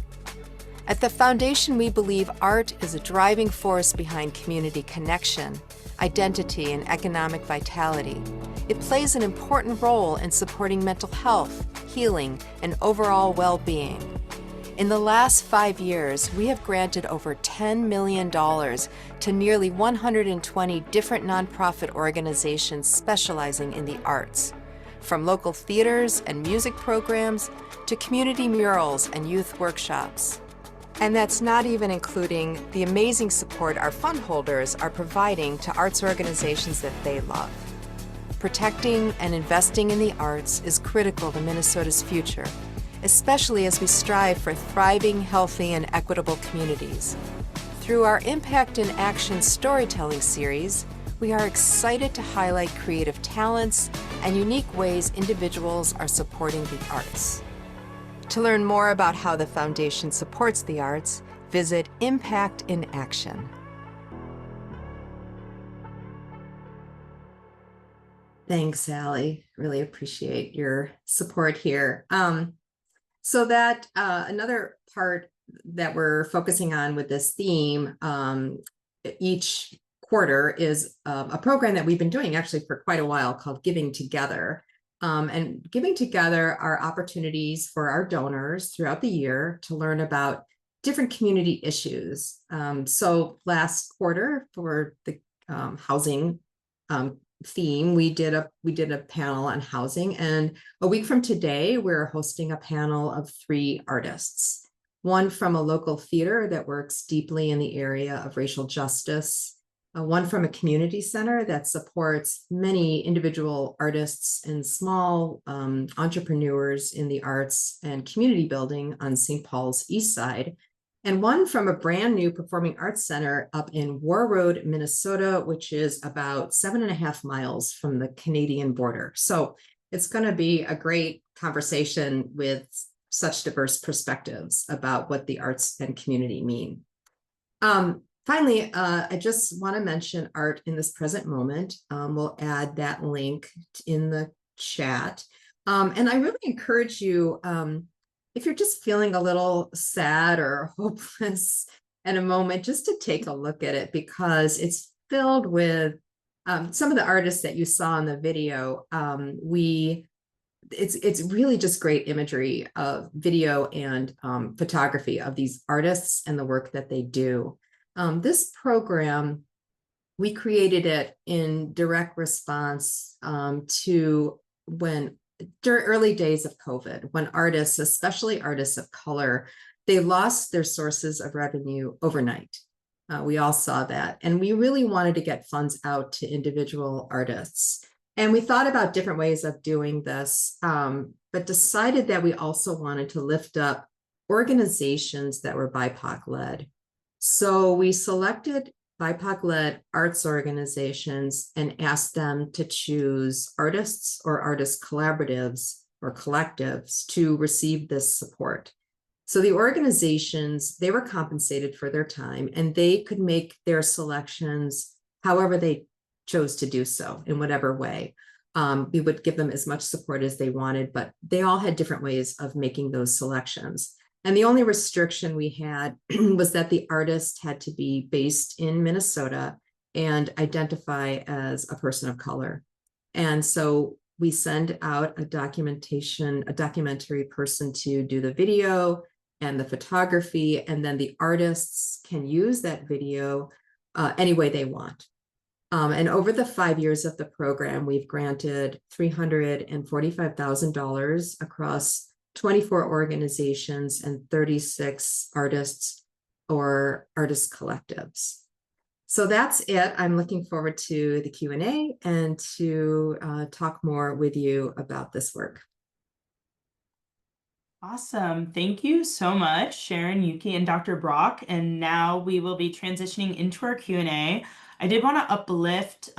At the foundation, we believe art is a driving force behind community connection, identity, and economic vitality. It plays an important role in supporting mental health, healing, and overall well-being. In the last 5 years, we have granted over $10 million to nearly 120 different nonprofit organizations specializing in the arts, from local theaters and music programs to community murals and youth workshops. And that's not even including the amazing support our fund holders are providing to arts organizations that they love. Protecting and investing in the arts is critical to Minnesota's future, especially as we strive for thriving, healthy, and equitable communities. Through our Impact in Action storytelling series, we are excited to highlight creative talents and unique ways individuals are supporting the arts. To learn more about how the foundation supports the arts, visit Impact in Action. Thanks, Allie. Really appreciate your support here. So that another part that we're focusing on with this theme each quarter is a program that we've been doing actually for quite a while called Giving Together. And Giving Together are opportunities for our donors throughout the year to learn about different community issues. So last quarter for the housing theme, we did a panel on housing, and a week from today, we're hosting a panel of 3 artists. One from a local theater that works deeply in the area of racial justice, one from a community center that supports many individual artists and small entrepreneurs in the arts and community building on St. Paul's East Side, and one from a brand new performing arts center up in War Road, Minnesota, which is about 7.5 miles from the Canadian border. So it's going to be a great conversation with such diverse perspectives about what the arts and community mean. Finally, I just want to mention art in this present moment. We'll add that link in the chat. And I really encourage you, if you're just feeling a little sad or hopeless in a moment, just to take a look at it, because it's filled with some of the artists that you saw in the video. It's really just great imagery of video and photography of these artists and the work that they do. This program, we created it in direct response to when during early days of COVID, when artists, especially artists of color, they lost their sources of revenue overnight. We all saw that. And we really wanted to get funds out to individual artists. And we thought about different ways of doing this, but decided that we also wanted to lift up organizations that were BIPOC-led. So we selected BIPOC-led arts organizations and asked them to choose artists or artist collaboratives or collectives to receive this support. So the organizations, they were compensated for their time, and they could make their selections however they chose to do so, in whatever way. We would give them as much support as they wanted, but they all had different ways of making those selections. And the only restriction we had was that the artist had to be based in Minnesota and identify as a person of color. And so we send out a documentary person to do the video and the photography, and then the artists can use that video any way they want. And over the 5 years of the program, we've granted $345,000 across 24 organizations and 36 artists or artist collectives. So that's it. I'm looking forward to the Q&A and to talk more with you about this work. Awesome. Thank you so much, Sharon, Yuki, and Dr. Brock. And now we will be transitioning into our Q&A. I did want to uplift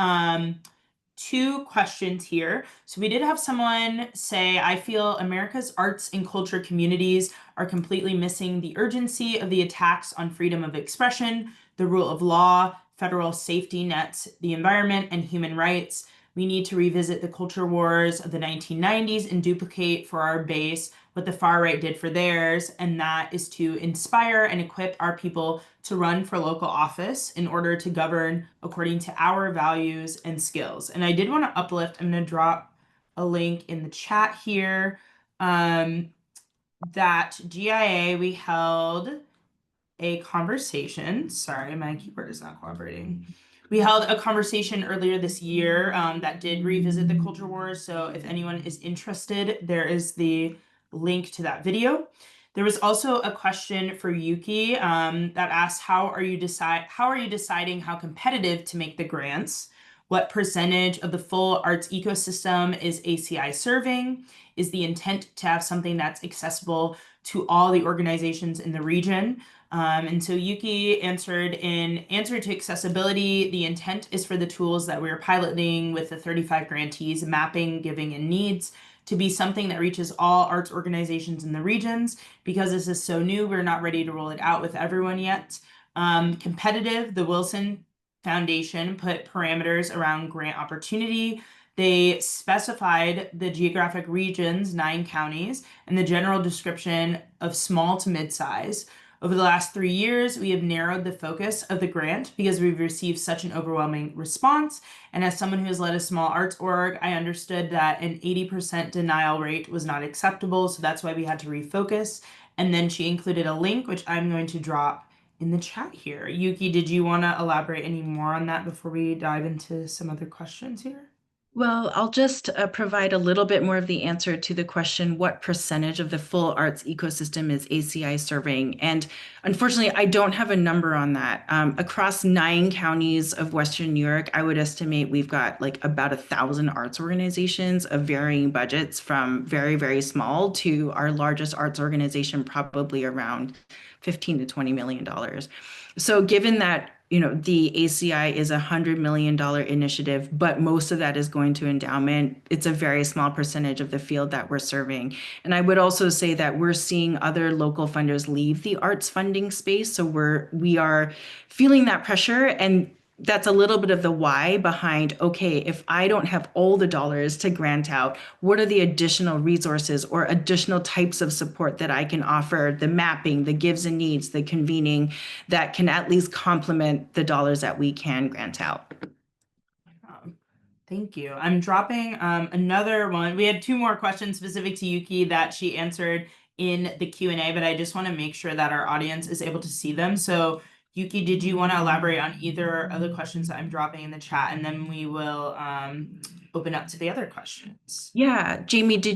2 questions here. So we did have someone say, I feel America's arts and culture communities are completely missing the urgency of the attacks on freedom of expression, the rule of law, federal safety nets, the environment, and human rights. We need to revisit the culture wars of the 1990s and duplicate for our base what the far right did for theirs, and that is to inspire and equip our people to run for local office in order to govern according to our values and skills. And I did want to uplift, I'm going to drop a link in the chat here, that GIA, we held a conversation. Sorry, my keyboard is not cooperating. We held a conversation earlier this year that did revisit the culture wars. So if anyone is interested, there is the link to that video. There was also a question for Yuki that asked, how are you deciding how competitive to make the grants? What percentage of the full arts ecosystem is ACI serving? Is the intent to have something that's accessible to all the organizations in the region? And so Yuki answered, in answer to accessibility, the intent is for the tools that we're piloting with the 35 grantees, mapping, giving, and needs, to be something that reaches all arts organizations in the regions. Because this is so new, we're not ready to roll it out with everyone yet. Competitive, the Wilson Foundation put parameters around grant opportunity. They specified the geographic regions, 9 counties, and the general description of small to mid-size. Over the last 3 years, we have narrowed the focus of the grant because we've received such an overwhelming response. And as someone who has led a small arts org, I understood that an 80% denial rate was not acceptable. So that's why we had to refocus. And then she included a link, which I'm going to drop in the chat here. Yuki, did you want to elaborate any more on that before we dive into some other questions here? Well, I'll just provide a little bit more of the answer to the question, what percentage of the full arts ecosystem is ACI serving? And unfortunately, I don't have a number on that. Across 9 counties of Western New York, I would estimate we've got like about 1,000 arts organizations of varying budgets, from very, very small to our largest arts organization, probably around $15 to $20 million. So given that, the ACI is $100 million initiative, but most of that is going to endowment, it's a very small percentage of the field that we're serving. And I would also say that we're seeing other local funders leave the arts funding space. So we are feeling that pressure, and that's a little bit of the why behind, okay, if I don't have all the dollars to grant out, what are the additional resources or additional types of support that I can offer? The mapping, the gives and needs, the convening, that can at least complement the dollars that we can grant out. Thank you. I'm dropping another one. We had 2 more questions specific to Yuki that she answered in the Q&A, but I just want to make sure that our audience is able to see them. So Yuki, did you want to elaborate on either of the questions that I'm dropping in the chat, and then we will open up to the other questions? Yeah, Jamie, do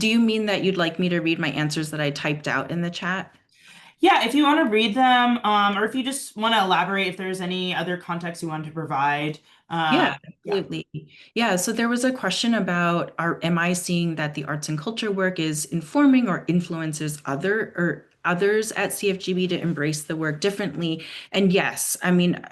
you mean that you'd like me to read my answers that I typed out in the chat? Yeah, if you want to read them, or if you just want to elaborate, if there's any other context you want to provide. Yeah, absolutely. Yeah, so there was a question about, am I seeing that the arts and culture work is informing or influences others at CFGB to embrace the work differently? And yes, I mean,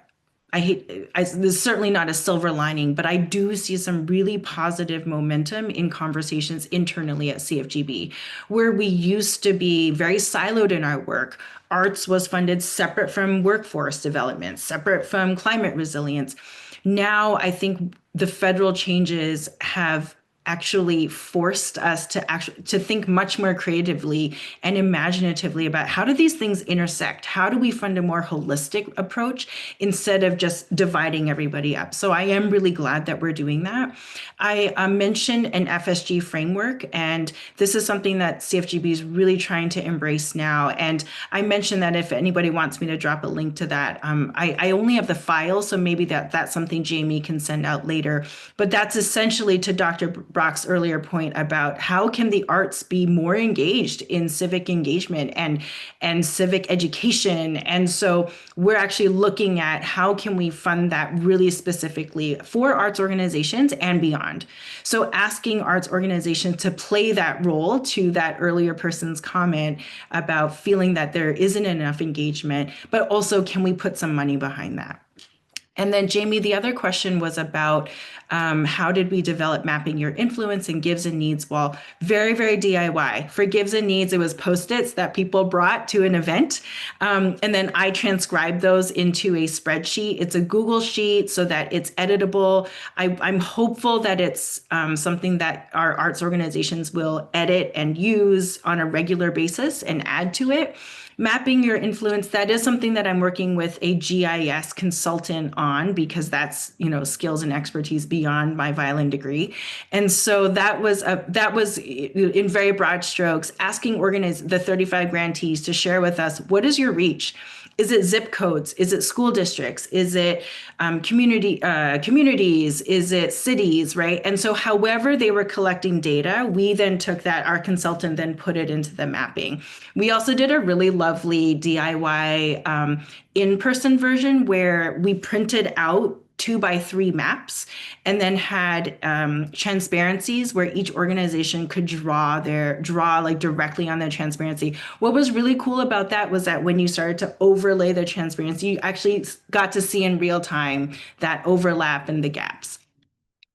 this is certainly not a silver lining, but I do see some really positive momentum in conversations internally at CFGB, where we used to be very siloed in our work. Arts was funded separate from workforce development, separate from climate resilience. Now, I think the federal changes have actually forced us to think much more creatively and imaginatively about, how do these things intersect? How do we fund a more holistic approach instead of just dividing everybody up? So I am really glad that we're doing that. I mentioned an FSG framework, and this is something that CFGB is really trying to embrace now. And I mentioned that if anybody wants me to drop a link to that, I only have the file, so maybe that's something Jamie can send out later. But that's essentially, to Dr. Brock's earlier point about how can the arts be more engaged in civic engagement and civic education. And so we're actually looking at how can we fund that really specifically for arts organizations and beyond. So asking arts organizations to play that role, to that earlier person's comment about feeling that there isn't enough engagement, but also can we put some money behind that? And then, Jamie, the other question was about how did we develop mapping your influence and gives and needs? Well, very, very DIY. For gives and needs, it was Post-its that people brought to an event. And then I transcribed those into a spreadsheet. It's a Google sheet so that it's editable. I'm hopeful that it's something that our arts organizations will edit and use on a regular basis and add to it. Mapping your influence, that is something that I'm working with a GIS consultant on, because that's, skills and expertise beyond my violin degree. And so that was in very broad strokes, asking the 35 grantees to share with us, what is your reach? Is it zip codes? Is it school districts? Is it communities? Is it cities, right? And so however they were collecting data, we then took that, our consultant then put it into the mapping. We also did a really lovely DIY in-person version where we printed out 2x3 maps and then had transparencies where each organization could draw like directly on the transparency. What was really cool about that was that when you started to overlay the transparency, you actually got to see in real time that overlap and the gaps.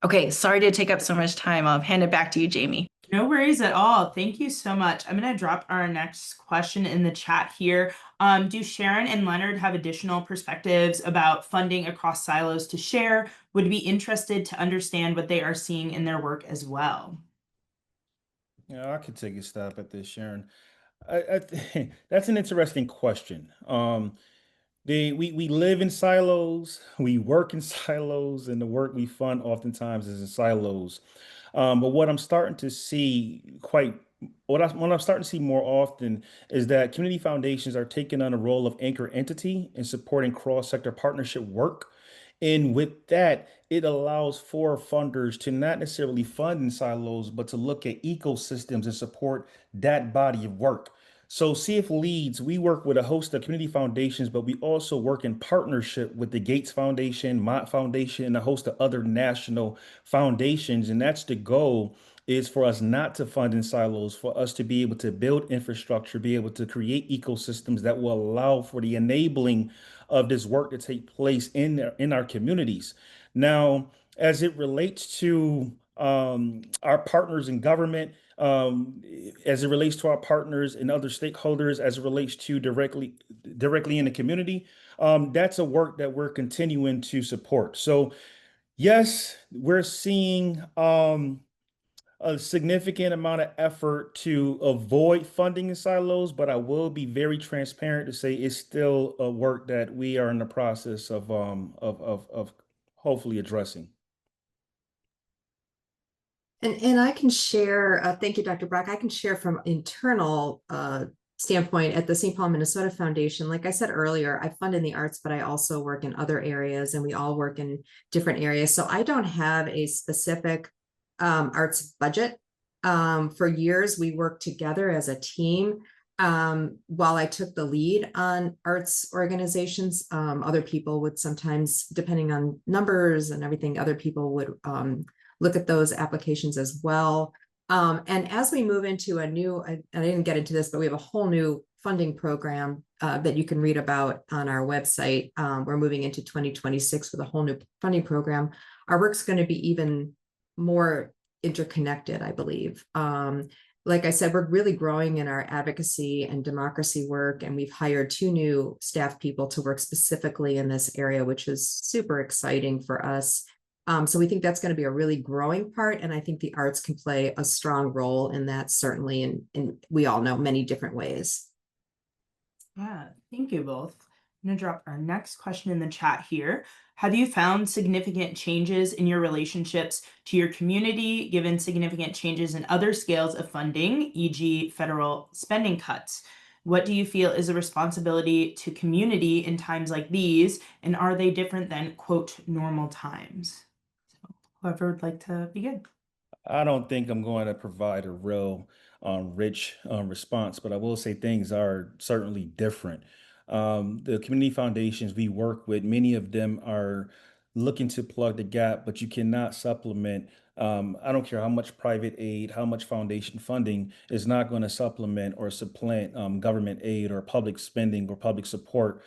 Okay, sorry to take up so much time. I'll hand it back to you, Jamie. No worries at all. Thank you so much. I'm going to drop our next question in the chat here. Do Sharon and Leonard have additional perspectives about funding across silos to share? Would be interested to understand what they are seeing in their work as well. Yeah, I could take a stab at this, Sharon. I think that's an interesting question. We live in silos, we work in silos, and the work we fund oftentimes is in silos. But what I'm starting to see quite what I'm starting to see more often is that community foundations are taking on a role of anchor entity and supporting cross-sector partnership work. And with that, it allows for funders to not necessarily fund in silos, but to look at ecosystems and support that body of work. So CF Leads, we work with a host of community foundations, but we also work in partnership with the Gates Foundation, Mott Foundation, and a host of other national foundations. And that's the goal, is for us not to fund in silos, for us to be able to build infrastructure, be able to create ecosystems that will allow for the enabling of this work to take place in our communities. Now, as it relates to our partners in government, as it relates to our partners and other stakeholders, as it relates to directly in the community, that's a work that we're continuing to support. So yes, we're seeing a significant amount of effort to avoid funding in silos, but I will be very transparent to say it's still a work that we are in the process of hopefully addressing. And I can share, thank you, Dr. Brock. I can share from internal standpoint at the St. Paul, Minnesota Foundation. Like I said earlier, I fund in the arts, but I also work in other areas, and we all work in different areas. So I don't have a specific arts budget. For years, we worked together as a team. While I took the lead on arts organizations, other people would sometimes, depending on numbers and everything, other people would look at those applications as well. And as we move into a new, I didn't get into this, but we have a whole new funding program that you can read about on our website. We're moving into 2026 with a whole new funding program. Our work's going to be even more interconnected, I believe. Like I said, we're really growing in our advocacy and democracy work, and we've hired 2 new staff people to work specifically in this area, which is super exciting for us. So we think that's going to be a really growing part, and I think the arts can play a strong role in that, certainly, in we all know, many different ways. Yeah, thank you both. I'm going to drop our next question in the chat here. Have you found significant changes in your relationships to your community, given significant changes in other scales of funding, e.g. federal spending cuts? What do you feel is a responsibility to community in times like these, and are they different than, quote, normal times? So, whoever would like to begin. I don't think I'm going to provide a real rich response, but I will say things are certainly different. The community foundations we work with, many of them are looking to plug the gap, but you cannot supplement. I don't care how much private aid, how much foundation funding is not going to supplement or supplant government aid or public spending or public support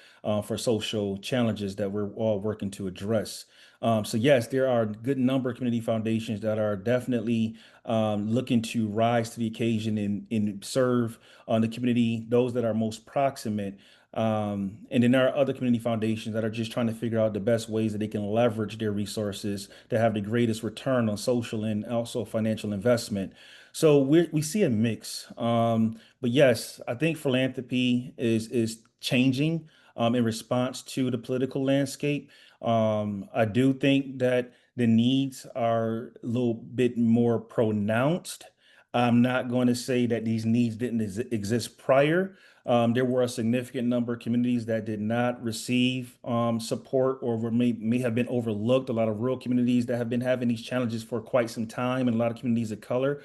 for social challenges that we're all working to address. So yes, there are a good number of community foundations that are definitely looking to rise to the occasion and serve the community, those that are most proximate. And then there are other community foundations that are just trying to figure out the best ways that they can leverage their resources to have the greatest return on social and also financial investment. So we see a mix. But yes, I think philanthropy is changing in response to the political landscape. I do think that the needs are a little bit more pronounced. I'm not going to say that these needs didn't exist prior. There were a significant number of communities that did not receive support or may have been overlooked. A lot of rural communities that have been having these challenges for quite some time, and a lot of communities of color.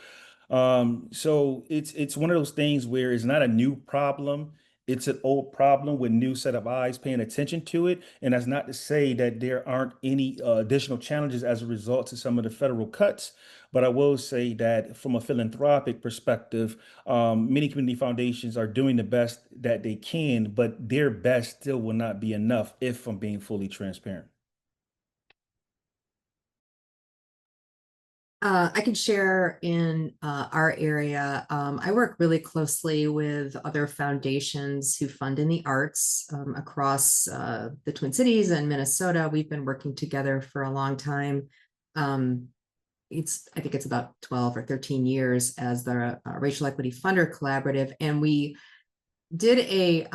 So it's one of those things where it's not a new problem. It's an old problem with new set of eyes paying attention to it. And that's not to say that there aren't any additional challenges as a result to some of the federal cuts. But I will say that from a philanthropic perspective, many community foundations are doing the best that they can, but their best still will not be enough if I'm being fully transparent. I can share in our area. I work really closely with other foundations who fund in the arts across the Twin Cities and Minnesota. We've been working together for a long time. I think it's about 12 or 13 years as the Racial Equity Funder Collaborative. And we did a,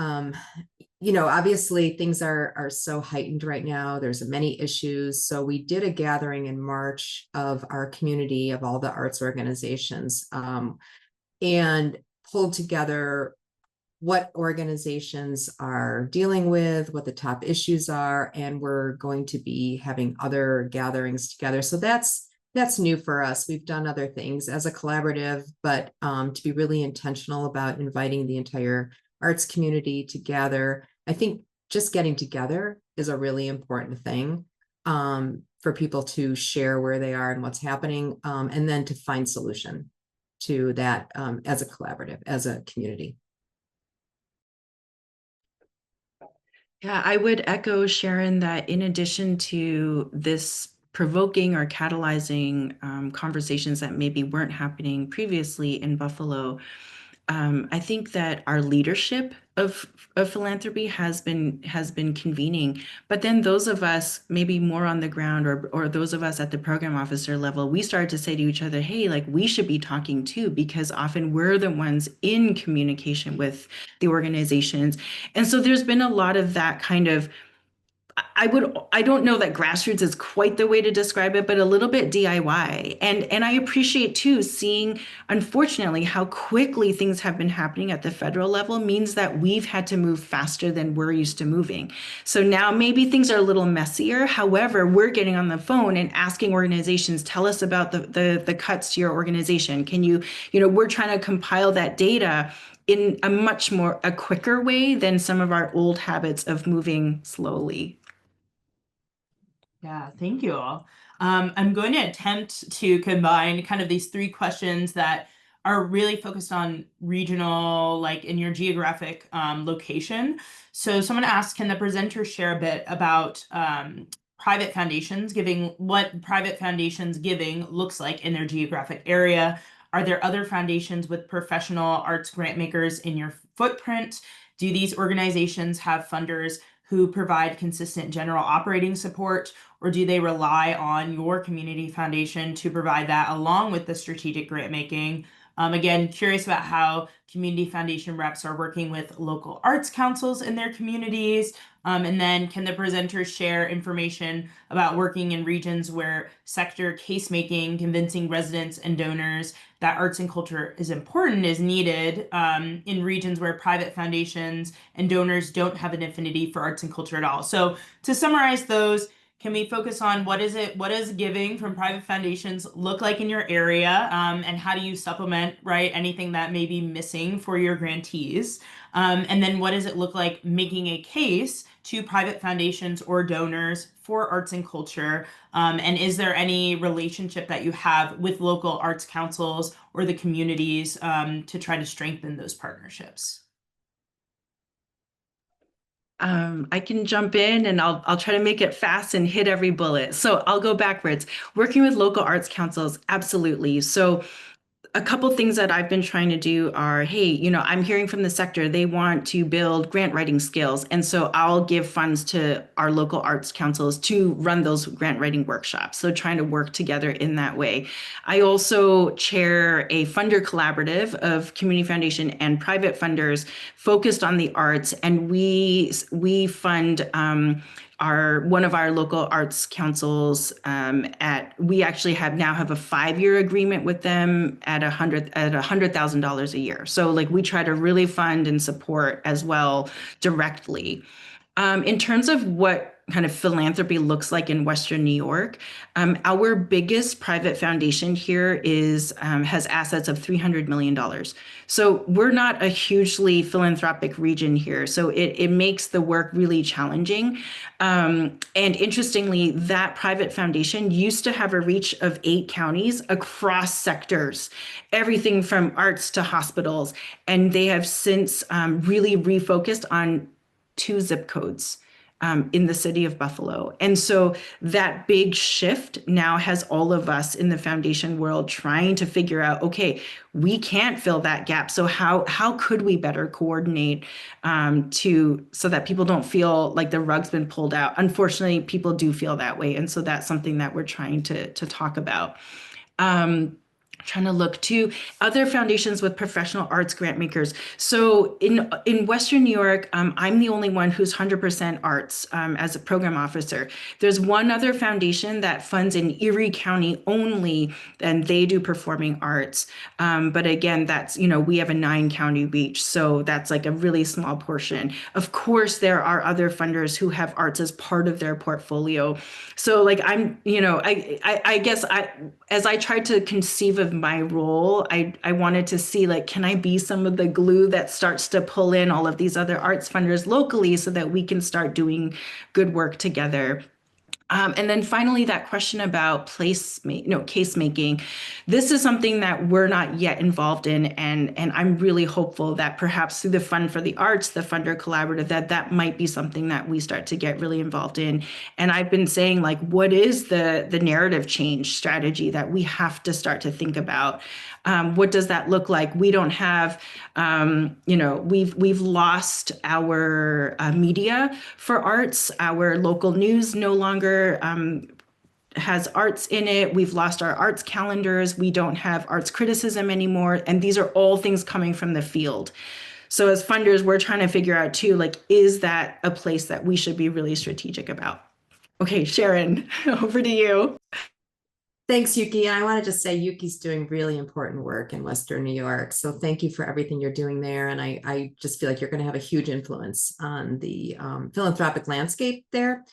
obviously things are so heightened right now. There's many issues. So we did a gathering in March of our community of all the arts organizations. and pulled together what organizations are dealing with, what the top issues are, and we're going to be having other gatherings together. So that's new for us. We've done other things as a collaborative, but to be really intentional about inviting the entire arts community to gather. I think just getting together is a really important thing for people to share where they are and what's happening, and then to find solution to that as a collaborative, as a community. Yeah, I would echo Sharon that in addition to this provoking or catalyzing conversations that maybe weren't happening previously in Buffalo, I think that our leadership of philanthropy has been convening, but then those of us maybe more on the ground or those of us at the program officer level, we started to say to each other, hey, like we should be talking too, because often we're the ones in communication with the organizations. And so there's been a lot of that kind of, I don't know that grassroots is quite the way to describe it, but a little bit DIY. And I appreciate too seeing, unfortunately, how quickly things have been happening at the federal level means that we've had to move faster than we're used to moving. So now maybe things are a little messier. However, we're getting on the phone and asking organizations, tell us about the cuts to your organization. Can you we're trying to compile that data in a much more a quicker way than some of our old habits of moving slowly. Yeah, thank you all. I'm going to attempt to combine kind of these three questions that are really focused on regional, like in your geographic location. So someone asked, can the presenter share a bit about private foundations, what private foundations giving looks like in their geographic area? Are there other foundations with professional arts grant makers in your footprint? Do these organizations have funders who provide consistent general operating support, or do they rely on your community foundation to provide that along with the strategic grant making? Again, curious about how community foundation reps are working with local arts councils in their communities. And then can the presenters share information about working in regions where sector case making, convincing residents and donors that arts and culture is important is needed in regions where private foundations and donors don't have an affinity for arts and culture at all? So to summarize those, can we focus on what does giving from private foundations look like in your area, and how do you supplement, right, anything that may be missing for your grantees? And then what does it look like making a case to private foundations or donors for arts and culture? And is there any relationship that you have with local arts councils or the communities to try to strengthen those partnerships? I can jump in and I'll try to make it fast and hit every bullet. So I'll go backwards. Working with local arts councils, absolutely. So a couple things that I've been trying to do are, hey, I'm hearing from the sector, they want to build grant writing skills. And so I'll give funds to our local arts councils to run those grant writing workshops. So trying to work together in that way. I also chair a funder collaborative of community foundation and private funders focused on the arts. And we fund one of our local arts councils we actually now have a 5-year agreement with them at $100,000 a year. So like we try to really fund and support as well directly. In terms of what kind of philanthropy looks like in Western New York, our biggest private foundation here has assets of $300 million. So we're not a hugely philanthropic region here. So it makes the work really challenging. And interestingly, that private foundation used to have a reach of 8 counties across sectors, everything from arts to hospitals. And they have since really refocused on 2 zip codes in the city of Buffalo. And so that big shift now has all of us in the foundation world trying to figure out, okay, we can't fill that gap. So how could we better coordinate so that people don't feel like the rug's been pulled out? Unfortunately, people do feel that way. And so that's something that we're trying to talk about. trying to look to other foundations with professional arts grant makers. So in Western New York, I'm the only one who's 100% arts as a program officer. There's one other foundation that funds in Erie County only, and they do performing arts. But again, that's, we have a 9-county reach, so that's like a really small portion. Of course, there are other funders who have arts as part of their portfolio. So like I guess as I tried to conceive of my role, I wanted to see, like, can I be some of the glue that starts to pull in all of these other arts funders locally so that we can start doing good work together. And then finally, that question about case making. This is something that we're not yet involved in, and I'm really hopeful that perhaps through the Fund for the Arts, the Funder Collaborative, that might be something that we start to get really involved in. And I've been saying, like, what is the narrative change strategy that we have to start to think about? What does that look like? We don't have, we've lost our media for arts. Our local news no longer has arts in it. We've lost our arts calendars. We don't have arts criticism anymore. And these are all things coming from the field. So as funders, we're trying to figure out too, like, is that a place that we should be really strategic about? Okay, Sharon, over to you. Thanks, Yuki. And I want to just say Yuki's doing really important work in Western New York. So thank you for everything you're doing there. And I just feel like you're going to have a huge influence on the philanthropic landscape there.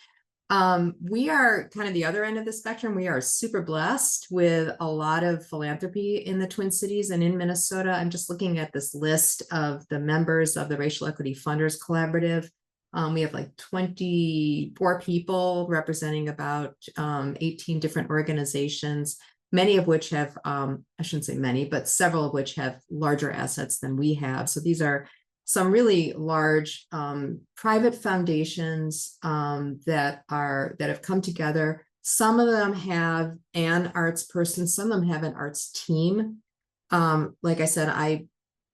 We are kind of the other end of the spectrum. We are super blessed with a lot of philanthropy in the Twin Cities and in Minnesota. I'm just looking at this list of the members of the Racial Equity Funders Collaborative. We have like 24 people representing about 18 different organizations, many of which have, I shouldn't say many, but several of which have larger assets than we have. So these are some really large private foundations that have come together. Some of them have an arts person, some of them have an arts team. Like I said,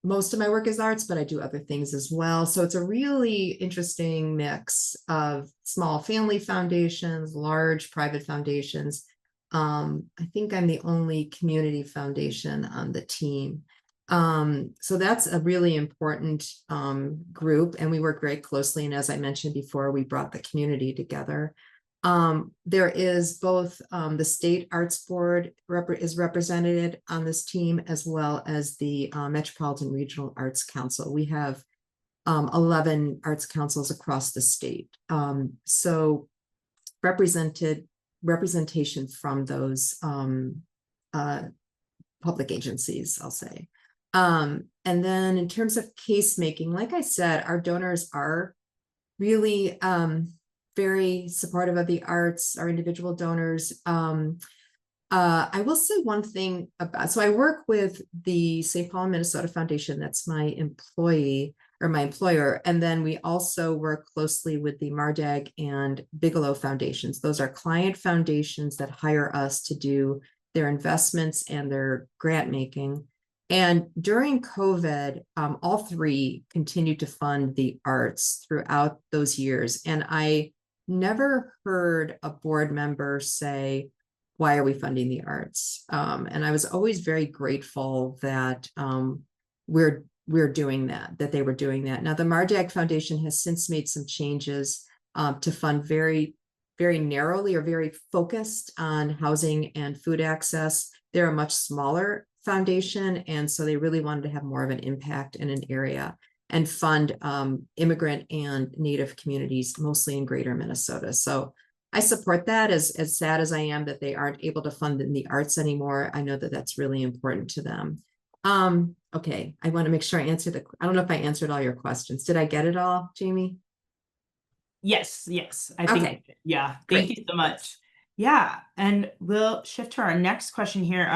most of my work is arts, but I do other things as well. So it's a really interesting mix of small family foundations, large private foundations. I think I'm the only community foundation on the team. So that's a really important group, and we work very closely. And as I mentioned before, we brought the community together. There is both the State Arts Board is represented on this team, as well as the Metropolitan Regional Arts Council. We have 11 arts councils across the state. So representation from those public agencies, I'll say. And then in terms of case making, like I said, our donors are really very supportive of the arts, our individual donors. I will say one thing about, so I work with the St. Paul, Minnesota Foundation. That's my employer. And then we also work closely with the Mardag and Bigelow Foundations. Those are client foundations that hire us to do their investments and their grant making. And during COVID, all three continued to fund the arts throughout those years. And I never heard a board member say, why are we funding the arts? And I was always very grateful that we're doing that they were doing that. Now, the Mardag Foundation has since made some changes to fund very, very narrowly or very focused on housing and food access. They're a much smaller foundation, and so they really wanted to have more of an impact in an area and fund immigrant and Native communities, mostly in greater Minnesota. So I support that. As sad as I am that they aren't able to fund in the arts anymore, I know that that's really important to them. Okay, I want to make sure I answer I don't know if I answered all your questions. Did I get it all, Jamie? Yes, I think, okay. Yeah, thank you so much. Yeah, and we'll shift to our next question here.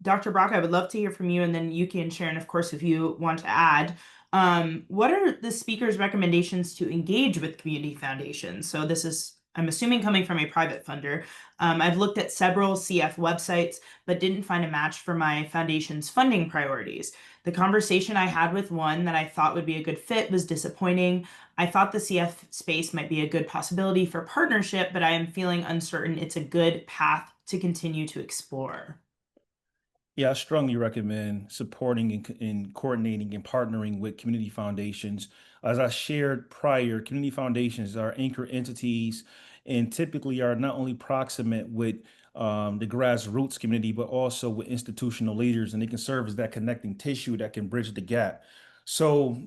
Dr. Brock, I would love to hear from you, and then Yuki and Sharon, of course, if you want to add. What are the speaker's recommendations to engage with community foundations? So this is, I'm assuming, coming from a private funder. I've looked at several CF websites, but didn't find a match for my foundation's funding priorities. The conversation I had with one that I thought would be a good fit was disappointing. I thought the CF space might be a good possibility for partnership, but I am feeling uncertain it's a good path to continue to explore. Yeah, I strongly recommend supporting and coordinating and partnering with community foundations. As I shared prior, community foundations are anchor entities and typically are not only proximate with the grassroots community, but also with institutional leaders, and they can serve as that connecting tissue that can bridge the gap. So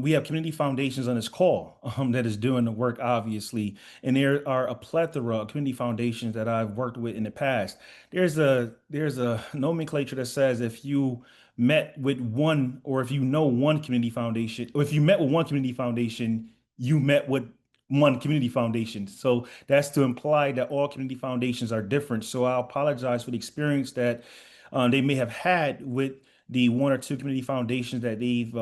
we have community foundations on this call that is doing the work, obviously, and there are a plethora of community foundations that I've worked with in the past. There's a nomenclature that says if you met with one, or if you know one community foundation, or if you met with one community foundation, you met with one community foundation. So that's to imply that all community foundations are different. So I apologize for the experience that they may have had with the one or two community foundations that they've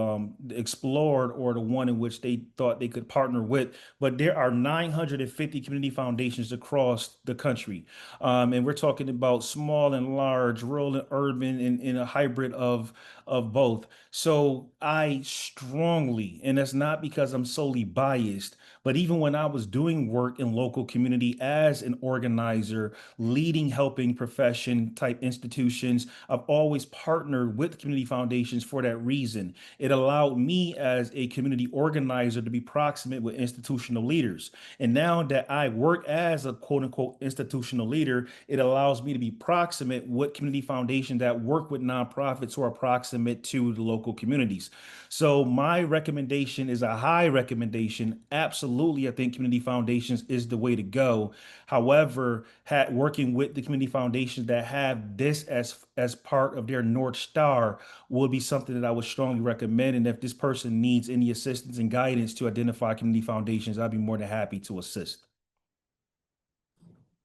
explored, or the one in which they thought they could partner with. But there are 950 community foundations across the country. And we're talking about small and large, rural and urban, and in a hybrid of both. So I strongly, and that's not because I'm solely biased, but even when I was doing work in local community as an organizer, leading helping profession type institutions, I've always partnered with community foundations for that reason. It allowed me as a community organizer to be proximate with institutional leaders. And now that I work as a quote unquote institutional leader, it allows me to be proximate with community foundations that work with nonprofits who are proximate to the local communities. So my recommendation is a high recommendation. Absolutely, I think community foundations is the way to go. However, working with the community foundations that have this as part of their North Star would be something that I would strongly recommend. And if this person needs any assistance and guidance to identify community foundations, I'd be more than happy to assist.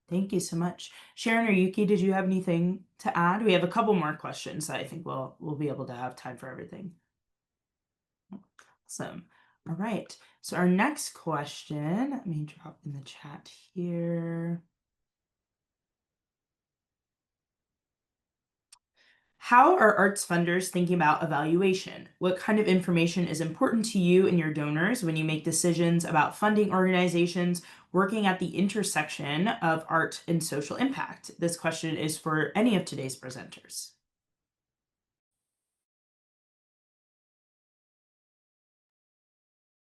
Thank you so much. Sharon or Yuki, did you have anything to add? We have a couple more questions that I think we'll be able to have time for everything. Awesome. All right. So our next question, let me drop in the chat here. How are arts funders thinking about evaluation? What kind of information is important to you and your donors when you make decisions about funding organizations working at the intersection of art and social impact? This question is for any of today's presenters.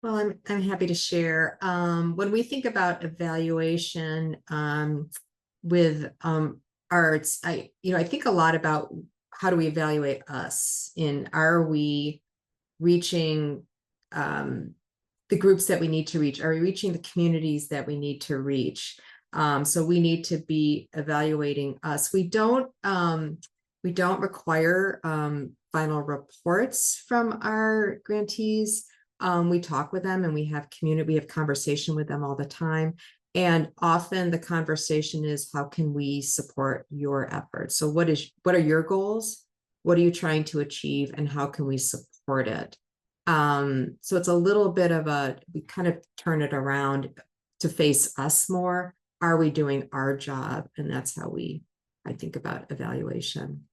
Well, I'm happy to share. When we think about evaluation with arts, I think a lot about how do we evaluate us, and are we reaching the groups that we need to reach? Are we reaching the communities that we need to reach? So we need to be evaluating us. We don't require final reports from our grantees. We talk with them and we have conversation with them all the time. And often the conversation is, how can we support your efforts? So what are your goals? What are you trying to achieve, and how can we support it? So it's a little bit of we kind of turn it around to face us more. Are we doing our job? And that's how I think about evaluation.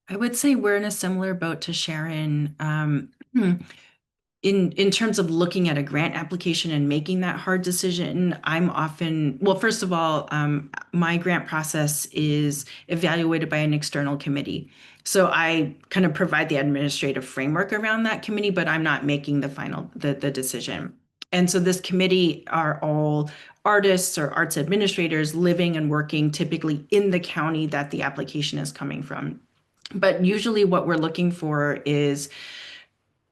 I would say we're in a similar boat to Sharon. In terms of looking at a grant application and making that hard decision, first of all, my grant process is evaluated by an external committee. So I kind of provide the administrative framework around that committee, but I'm not making the decision. And so this committee are all artists or arts administrators living and working typically in the county that the application is coming from. But usually what we're looking for is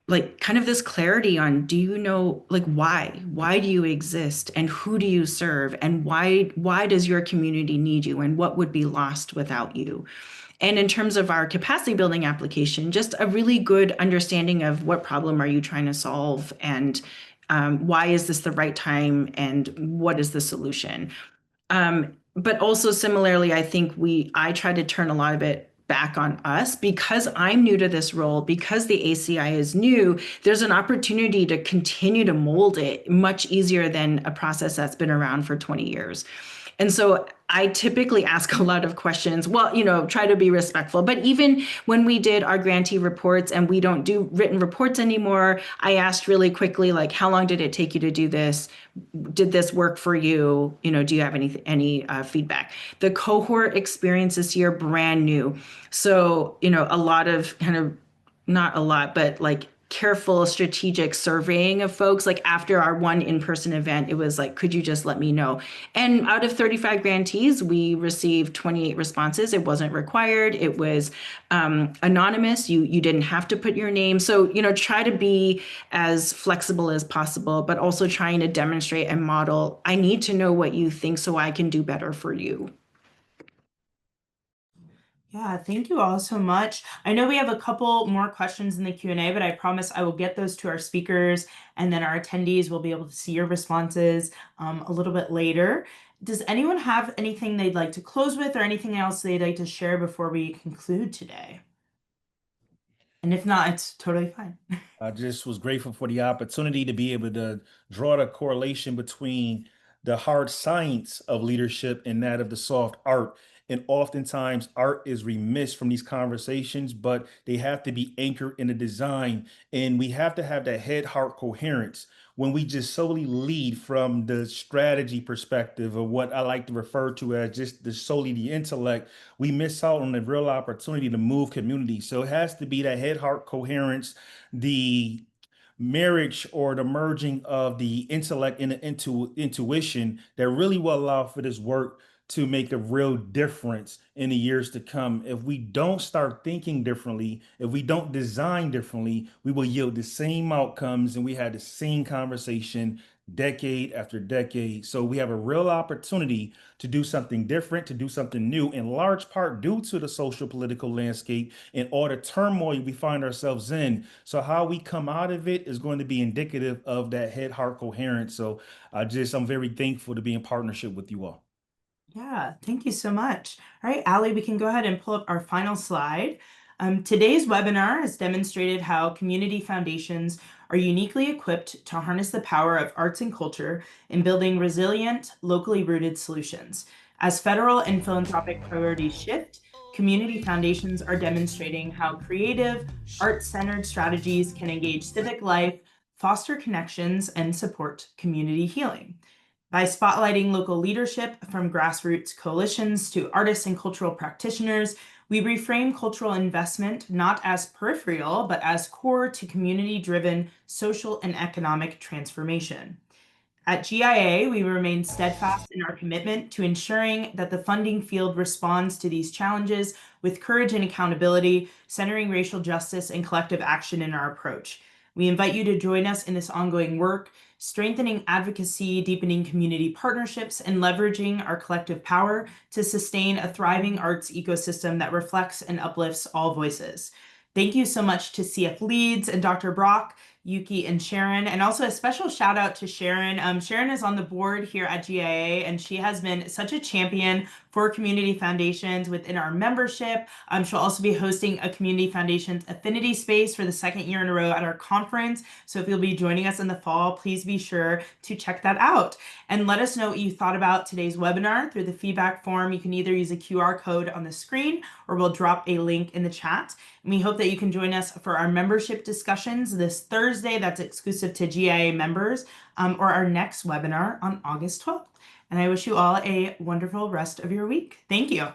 like kind of this clarity on, do you know, like, why do you exist, and who do you serve, and why does your community need you, and what would be lost without you? And in terms of our capacity building application, just a really good understanding of what problem are you trying to solve, and why is this the right time, and what is the solution? But also similarly, I think I try to turn a lot of it back on us, because I'm new to this role, because the ACI is new. There's an opportunity to continue to mold it much easier than a process that's been around for 20 years. And so I typically ask a lot of questions. Well, try to be respectful. But even when we did our grantee reports and we don't do written reports anymore, I asked really quickly, like, how long did it take you to do this? Did this work for you? Do you have any feedback? The cohort experience this year, brand new. So, a lot of not a lot, but like careful strategic surveying of folks. Like after our one in-person event, it was like, could you just let me know? And out of 35 grantees, we received 28 responses. It wasn't required. It was anonymous. You didn't have to put your name. So, try to be as flexible as possible, but also trying to demonstrate and model, I need to know what you think so I can do better for you. Yeah, thank you all so much. I know we have a couple more questions in the Q&A, but I promise I will get those to our speakers, and then our attendees will be able to see your responses a little bit later. Does anyone have anything they'd like to close with or anything else they'd like to share before we conclude today? And if not, it's totally fine. I just was grateful for the opportunity to be able to draw the correlation between the hard science of leadership and that of the soft art. And oftentimes art is remiss from these conversations, but they have to be anchored in the design. And we have to have that head-heart coherence. When we just solely lead from the strategy perspective of what I like to refer to as just solely the intellect, we miss out on the real opportunity to move community. So it has to be that head-heart coherence, the marriage or the merging of the intellect and the intuition that really will allow for this work to make a real difference in the years to come. If we don't start thinking differently, if we don't design differently, we will yield the same outcomes and we had the same conversation decade after decade. So we have a real opportunity to do something different, to do something new, in large part due to the social political landscape and all the turmoil we find ourselves in. So how we come out of it is going to be indicative of that head-heart coherence. So I'm very thankful to be in partnership with you all. Yeah, thank you so much. All right, Allie, we can go ahead and pull up our final slide. Today's webinar has demonstrated how community foundations are uniquely equipped to harness the power of arts and culture in building resilient, locally rooted solutions. As federal and philanthropic priorities shift, community foundations are demonstrating how creative, art-centered strategies can engage civic life, foster connections, and support community healing. By spotlighting local leadership from grassroots coalitions to artists and cultural practitioners, we reframe cultural investment not as peripheral, but as core to community-driven social and economic transformation. At GIA, we remain steadfast in our commitment to ensuring that the funding field responds to these challenges with courage and accountability, centering racial justice and collective action in our approach. We invite you to join us in this ongoing work, strengthening advocacy, deepening community partnerships, and leveraging our collective power to sustain a thriving arts ecosystem that reflects and uplifts all voices. Thank you so much to CFLeads and Dr. Brock, Yuki, and Sharon, and also a special shout out to Sharon. Sharon is on the board here at GIA, and she has been such a champion for community foundations within our membership. She'll also be hosting a community foundations affinity space for the second year in a row at our conference. So if you'll be joining us in the fall, please be sure to check that out. And let us know what you thought about today's webinar through the feedback form. You can either use a QR code on the screen or we'll drop a link in the chat. And we hope that you can join us for our membership discussions this Thursday. That's exclusive to GIA members, or our next webinar on August 12th. And I wish you all a wonderful rest of your week. Thank you.